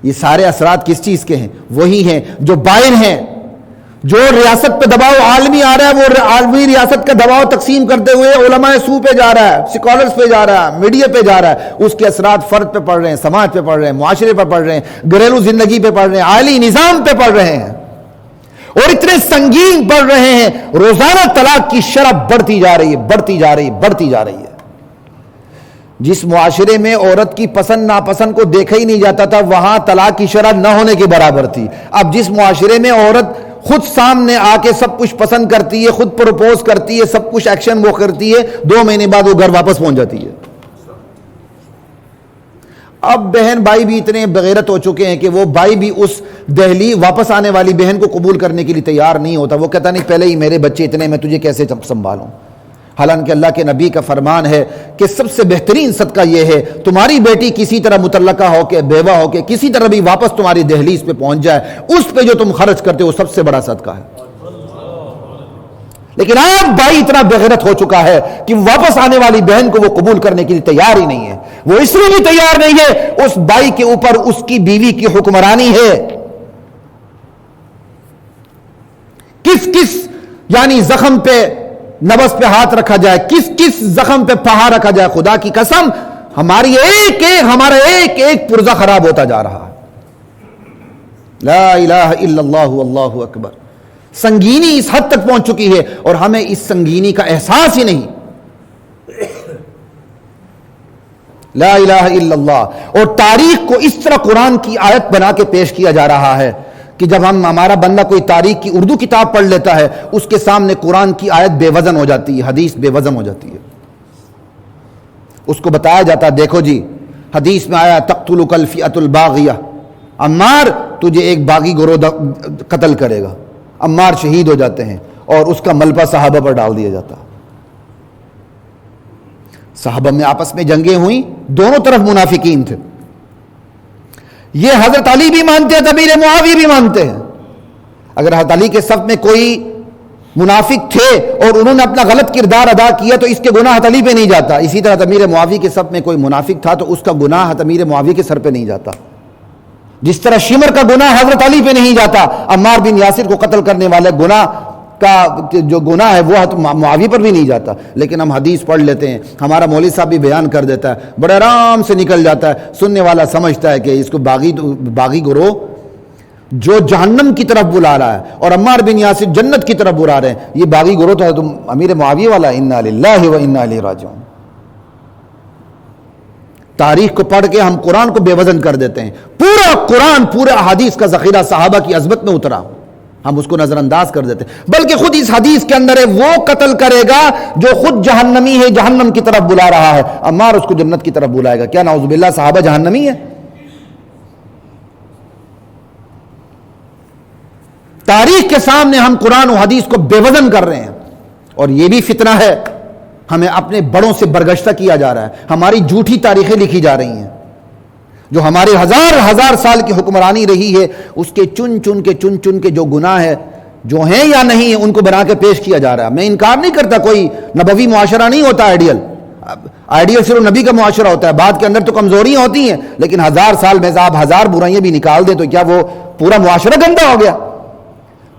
یہ سارے اثرات کس چیز کے ہیں؟ وہی ہیں جو بائن ہیں. جو ریاست پہ دباؤ عالمی آ رہا ہے وہ عالمی ریاست کا دباؤ تقسیم کرتے ہوئے علماء سو پہ جا رہا ہے، سکالرز پہ جا رہا ہے، میڈیا پہ جا رہا ہے. اس کے اثرات فرد پہ پڑ رہے ہیں، سماج پہ پڑ رہے ہیں، معاشرے پہ پڑ رہے ہیں، گھریلو زندگی پہ پڑ رہے ہیں، عائلی نظام پہ پڑ رہے ہیں، اور اتنے سنگین پڑ رہے ہیں. روزانہ طلاق کی شرح بڑھتی جا رہی ہے، بڑھتی جا رہی ہے، بڑھتی جا رہی ہے. جس معاشرے میں عورت کی پسند ناپسند کو دیکھا ہی نہیں جاتا تھا وہاں طلاق کی شرح نہ ہونے کے برابر تھی. اب جس معاشرے میں عورت خود سامنے آ کے سب کچھ پسند کرتی ہے، خود پروپوز کرتی ہے، سب کچھ ایکشن وہ کرتی ہے، 2 مہینے بعد وہ گھر واپس پہنچ جاتی ہے. اب بہن بھائی بھی اتنے بغیرت ہو چکے ہیں کہ وہ بھائی بھی اس دہلی واپس آنے والی بہن کو قبول کرنے کے لیے تیار نہیں ہوتا. وہ کہتا نہیں پہلے ہی میرے بچے اتنے، میں تجھے کیسے سنبھالوں. حالانکہ اللہ کے نبی کا فرمان ہے کہ سب سے بہترین صدقہ یہ ہے تمہاری بیٹی کسی طرح متعلقہ ہو کے، بیوہ ہو کے، کسی طرح بھی واپس تمہاری دہلیز پہ پہنچ جائے، اس پہ جو تم خرچ کرتے ہو سب سے بڑا صدقہ ہے. لیکن آج بھائی اتنا بغیرت ہو چکا ہے کہ واپس آنے والی بہن کو وہ قبول کرنے کے لیے تیار ہی نہیں ہے. وہ اس لیے بھی تیار نہیں ہے اس بھائی کے اوپر اس کی بیوی کی حکمرانی ہے. کس کس یعنی زخم پہ نبض پہ ہاتھ رکھا جائے، کس کس زخم پہ پہا رکھا جائے. خدا کی قسم ہمارا ایک ایک پرزہ خراب ہوتا جا رہا ہے. لا الہ الا اللہ واللہ اکبر. سنگینی اس حد تک پہنچ چکی ہے اور ہمیں اس سنگینی کا احساس ہی نہیں. لا الہ الا اللہ. اور تاریخ کو اس طرح قرآن کی آیت بنا کے پیش کیا جا رہا ہے کہ جب ہمارا بندہ کوئی تاریخ کی اردو کتاب پڑھ لیتا ہے اس کے سامنے قرآن کی آیت بے وزن ہو جاتی ہے، حدیث بے وزن ہو جاتی ہے. اس کو بتایا جاتا ہے دیکھو جی حدیث میں آیا تقتلک الفئۃ الباغیہ، عمار تجھے ایک باغی گروہ قتل کرے گا. عمار شہید ہو جاتے ہیں اور اس کا ملبہ صحابہ پر ڈال دیا جاتا. صحابہ میں آپس میں جنگیں ہوئیں، دونوں طرف منافقین تھے. یہ حضرت علی بھی مانتے ہیں، امیر معاویہ بھی مانتے ہیں. اگر حضرت علی کے صف میں کوئی منافق تھے اور انہوں نے اپنا غلط کردار ادا کیا تو اس کے گناہ حضرت علی پہ نہیں جاتا. اسی طرح امیر معاویہ کے صف میں کوئی منافق تھا تو اس کا گناہ حضرت امیر معاویہ کے سر پہ نہیں جاتا. جس طرح شمر کا گناہ حضرت علی پہ نہیں جاتا، عمار بن یاسر کو قتل کرنے والے گناہ کا جو گناہ ہے وہ معاویہ پر بھی نہیں جاتا. لیکن ہم حدیث پڑھ لیتے ہیں، ہمارا مولوی صاحب بھی بیان کر دیتا ہے، بڑے آرام سے نکل جاتا ہے. سننے والا سمجھتا ہے کہ اس کو باغی گروہ جو جہنم کی طرف بلا رہا ہے اور عمار بن یاسر جنت کی طرف بلا رہے ہیں، یہ باغی گروہ تو ہے تم امیر معاویہ والا. انا للہ و انا الیہ راجعون. تاریخ کو پڑھ کے ہم قرآن کو بے وزن کر دیتے ہیں. پورا قرآن، پورا احادیث کا ذخیرہ صحابہ کی عظمت میں اترا، ہم اس کو نظر انداز کر دیتے ہیں. بلکہ خود اس حدیث کے اندر ہے وہ قتل کرے گا جو خود جہنمی ہے، جہنم کی طرف بلا رہا ہے. عمار اس کو جنت کی طرف بلائے گا. کیا نعوذ باللہ صحابہ جہنمی ہے؟ تاریخ کے سامنے ہم قرآن و حدیث کو بے وزن کر رہے ہیں. اور یہ بھی فتنہ ہے، ہمیں اپنے بڑوں سے برگشتہ کیا جا رہا ہے. ہماری جھوٹی تاریخیں لکھی جا رہی ہیں. جو ہمارے ہزار سال کی حکمرانی رہی ہے اس کے چن چن کے جو گناہ ہے جو ہیں یا نہیں ہیں ان کو بنا کے پیش کیا جا رہا ہے. میں انکار نہیں کرتا کوئی نبوی معاشرہ نہیں ہوتا آئیڈیل صرف نبی کا معاشرہ ہوتا ہے. بعد کے اندر تو کمزوریاں ہوتی ہیں، لیکن 1000 سال میں آپ 1000 برائیاں بھی نکال دیں تو کیا وہ پورا معاشرہ گندا ہو گیا؟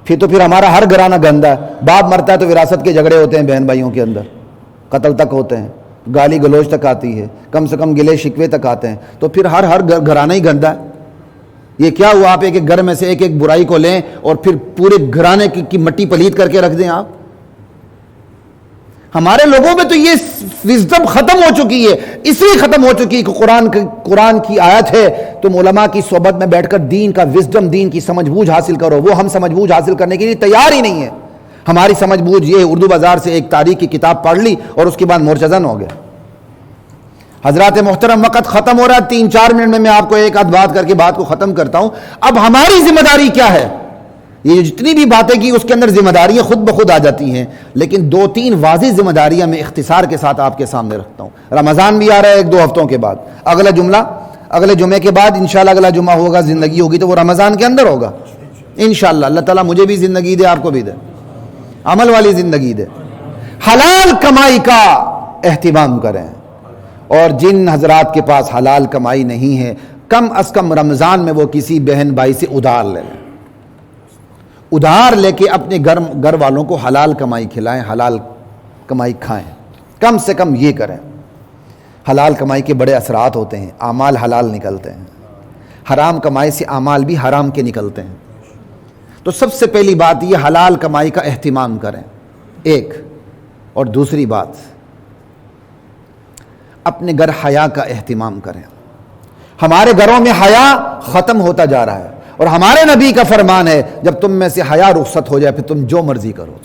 پھر ہمارا ہر گھرانہ گندا ہے. باپ مرتا ہے تو وراثت کے جھگڑے ہوتے ہیں بہن بھائیوں کے اندر، قتل تک ہوتے ہیں، گالی گلوچ تک آتی ہے، کم سے کم گلے شکوے تک آتے ہیں. تو پھر ہر گھرانہ ہی گندا ہے. یہ کیا ہوا آپ ایک گھر میں سے ایک برائی کو لیں اور پھر پورے گھرانے کی مٹی پلیت کر کے رکھ دیں آپ؟ ہمارے لوگوں میں تو یہ وزڈم ختم ہو چکی ہے. اس لیے ختم ہو چکی ہے کہ قرآن کی آیت ہے، تم علماء کی صحبت میں بیٹھ کر دین کا وزڈم، دین کی سمجھ بوجھ حاصل کرو. وہ ہم سمجھ بوجھ حاصل کرنے کے لیے تیار ہی نہیں ہے. ہماری سمجھ بوجھ یہ اردو بازار سے ایک تاریخ کی کتاب پڑھ لی اور اس کے بعد مورچزن ہو گیا. حضرات محترم، وقت ختم ہو رہا ہے. 3-4 منٹ میں آپ کو ایک آدھ بات کر کے بات کو ختم کرتا ہوں. اب ہماری ذمہ داری کیا ہے؟ یہ جتنی بھی باتیں کی اس کے اندر ذمہ داریاں خود بخود آ جاتی ہیں، لیکن 2-3 واضح ذمہ داریاں میں اختصار کے ساتھ آپ کے سامنے رکھتا ہوں. رمضان بھی آ رہا ہے 1-2 ہفتوں کے بعد. اگلے جمعے کے بعد انشاءاللہ اگلا جمعہ ہوگا، زندگی ہوگی تو وہ رمضان کے اندر ہوگا انشاءاللہ. اللہ تعالیٰ مجھے بھی زندگی دے، آپ کو بھی دے، عمل والی زندگی دے. حلال کمائی کا اہتمام کریں، اور جن حضرات کے پاس حلال کمائی نہیں ہے کم از کم رمضان میں وہ کسی بہن بھائی سے ادھار لے لیں، ادھار لے کے اپنے گھر والوں کو حلال کمائی کھلائیں، حلال کمائی کھائیں، کم سے کم یہ کریں۔ حلال کمائی کے بڑے اثرات ہوتے ہیں، اعمال حلال نکلتے ہیں، حرام کمائی سے اعمال بھی حرام کے نکلتے ہیں۔ تو سب سے پہلی بات یہ حلال کمائی کا اہتمام کریں، ایک۔ اور دوسری بات، اپنے گھر حیا کا اہتمام کریں۔ ہمارے گھروں میں حیا ختم ہوتا جا رہا ہے، اور ہمارے نبی کا فرمان ہے جب تم میں سے حیا رخصت ہو جائے پھر تم جو مرضی کرو،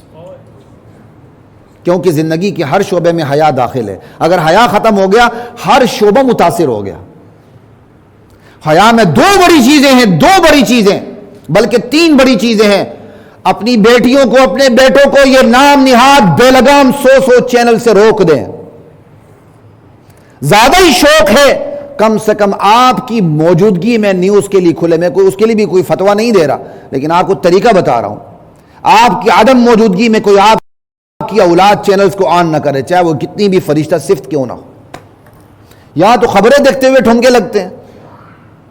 کیونکہ زندگی کے ہر شعبے میں حیا داخل ہے۔ اگر حیا ختم ہو گیا ہر شعبہ متاثر ہو گیا۔ حیا میں دو بڑی چیزیں بلکہ تین بڑی چیزیں ہیں۔ اپنی بیٹیوں کو، اپنے بیٹوں کو یہ نام نہاد بے لگام 100 چینل سے روک دیں۔ زیادہ ہی شوق ہے، کم سے کم آپ کی موجودگی میں نیوز کے لیے کھلے، میں اس کے لیے بھی کوئی فتویٰ نہیں دے رہا، لیکن آپ کو طریقہ بتا رہا ہوں۔ آپ کی عدم موجودگی میں کوئی آپ کی اولاد چینلز کو آن نہ کرے، چاہے وہ کتنی بھی فرشتہ صفت کیوں نہ ہو۔ یہاں تو خبریں دیکھتے ہوئے ٹھمکے لگتے ہیں،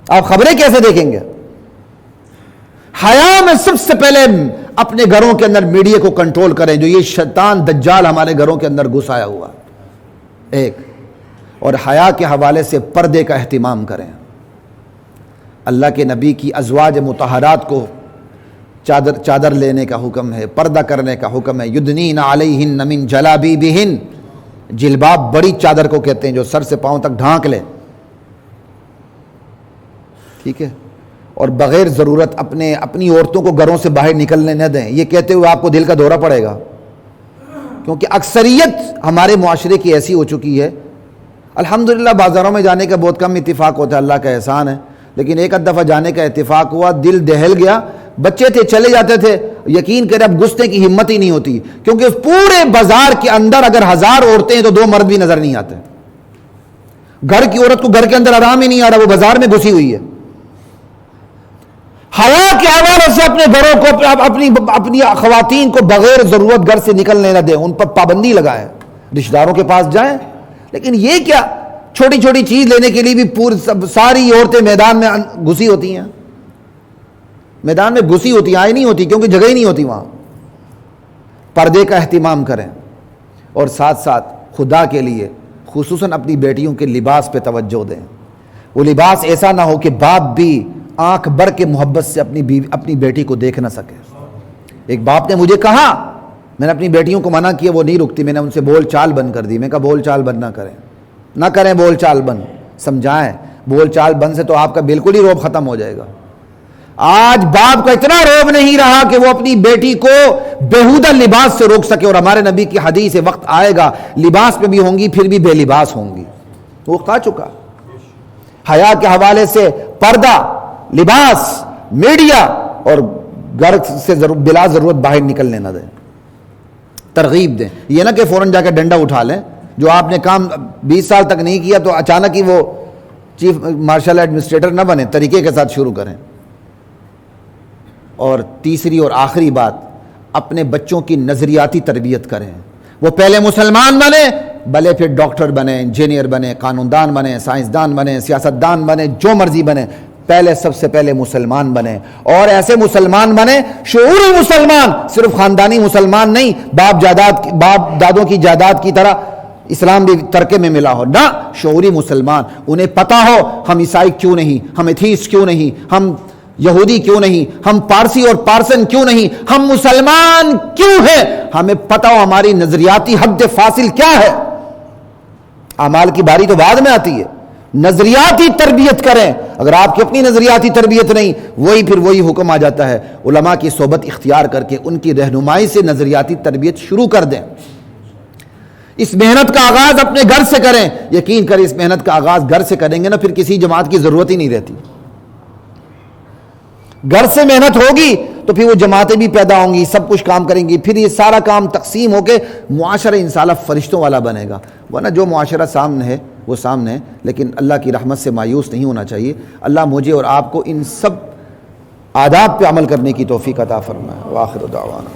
آپ خبریں کیسے دیکھیں گے؟ حیا میں سب سے پہلے اپنے گھروں کے اندر میڈیا کو کنٹرول کریں، جو یہ شیطان دجال ہمارے گھروں کے اندر گھس آیا ہوا، ایک۔ اور حیا کے حوالے سے پردے کا اہتمام کریں۔ اللہ کے نبی کی ازواج مطہرات کو چادر لینے کا حکم ہے، پردہ کرنے کا حکم ہے۔ یدنین علیہن من جلابیبہن، جلباب بڑی چادر کو کہتے ہیں جو سر سے پاؤں تک ڈھانک لے، ٹھیک ہے۔ اور بغیر ضرورت اپنی عورتوں کو گھروں سے باہر نکلنے نہ دیں، یہ کہتے ہوئے آپ کو دل کا دورہ پڑے گا، کیونکہ اکثریت ہمارے معاشرے کی ایسی ہو چکی ہے۔ الحمدللہ بازاروں میں جانے کا بہت کم اتفاق ہوتا ہے، اللہ کا احسان ہے، لیکن ایک آدھ دفعہ جانے کا اتفاق ہوا، دل دہل گیا، بچے تھے چلے جاتے تھے، یقین کریں اب گھسنے کی ہمت ہی نہیں ہوتی، کیونکہ اس پورے بازار کے اندر اگر 1000 عورتیں ہیں تو 2 مرد بھی نظر نہیں آتے۔ گھر کی عورت کو گھر کے اندر آرام ہی نہیں آ رہا، وہ بازار میں گھسی ہوئی ہے۔ حیا کے حوالے سے اپنے گھروں کو، اپنی خواتین کو بغیر ضرورت گھر سے نکلنے نہ دیں، ان پر پابندی لگائیں، رشتہ داروں کے پاس جائیں۔ لیکن یہ کیا، چھوٹی چھوٹی چیز لینے کے لیے بھی ساری عورتیں میدان میں گھسی ہوتی ہیں، میدان میں گھسی ہوتی ہیں، آئی نہیں ہوتی کیونکہ جگہ ہی نہیں ہوتی وہاں۔ پردے کا اہتمام کریں، اور ساتھ ساتھ خدا کے لیے خصوصاً اپنی بیٹیوں کے لباس پہ توجہ دیں۔ وہ لباس ایسا نہ ہو کہ باپ بھی آنکھ بھر کے محبت سے اپنی بیٹی کو دیکھ نہ سکے۔ ایک باپ نے مجھے کہا، میں نے اپنی بیٹیوں کو منع کیا، وہ نہیں رکتی، میں نے ان سے بول چال بند کر دی۔ میں کہا بول چال بند نہ کریں بول چال بند، سمجھائیں بول چال بند سے تو آپ کا بالکل ہی روب ختم ہو جائے گا۔ آج باپ کا اتنا روب نہیں رہا کہ وہ اپنی بیٹی کو بےہودہ لباس سے روک سکے، اور ہمارے نبی کی حدیث ہے وقت آئے گا لباس پہ بھی ہوں گی پھر بھی بے لباس ہوں گی، وہ کہا چکا۔ حیا کے حوالے سے پردہ، لباس، میڈیا، اور گھر سے بلا ضرورت باہر نکلنے نہ دیں، ترغیب دیں۔ یہ نہ کہ فوراً جا کے ڈنڈا اٹھا لیں، جو آپ نے کام 20 سال تک نہیں کیا تو اچانک ہی وہ چیف مارشل ایڈمنسٹریٹر نہ بنے، طریقے کے ساتھ شروع کریں۔ اور تیسری اور آخری بات، اپنے بچوں کی نظریاتی تربیت کریں۔ وہ پہلے مسلمان بنے، بھلے پھر ڈاکٹر بنے، انجینئر بنے، قانوندان بنے، سائنسدان بنے، سیاستدان بنے، جو مرضی بنے، پہلے سب سے پہلے مسلمان بنے، اور ایسے مسلمان بنے شعوری مسلمان، صرف خاندانی مسلمان نہیں، باپ دادوں کی جائیداد کی طرح اسلام بھی ترکے میں ملا ہو، نہ، شعوری مسلمان، انہیں پتا ہو ہم عیسائی کیوں نہیں، ہم ایتھیسٹ کیوں نہیں، ہم یہودی کیوں نہیں، ہم پارسی اور پارسن کیوں نہیں، ہم مسلمان کیوں ہیں، ہمیں پتا ہو ہماری نظریاتی حد فاصل کیا ہے۔ اعمال کی باری تو بعد میں آتی ہے، نظریاتی تربیت کریں۔ اگر آپ کی اپنی نظریاتی تربیت نہیں، وہی حکم آ جاتا ہے، علماء کی صحبت اختیار کر کے ان کی رہنمائی سے نظریاتی تربیت شروع کر دیں۔ اس محنت کا آغاز اپنے گھر سے کریں، یقین کریں اس محنت کا آغاز گھر سے کریں گے نا، پھر کسی جماعت کی ضرورت ہی نہیں رہتی۔ گھر سے محنت ہوگی تو پھر وہ جماعتیں بھی پیدا ہوں گی، سب کچھ کام کریں گی، پھر یہ سارا کام تقسیم ہو کے معاشرہ انشاءاللہ فرشتوں والا بنے گا۔ ورنہ جو معاشرہ سامنے ہے وہ سامنے ہے، لیکن اللہ کی رحمت سے مایوس نہیں ہونا چاہیے۔ اللہ مجھے اور آپ کو ان سب آداب پہ عمل کرنے کی توفیق عطا فرمائے۔ وآخر دعوانا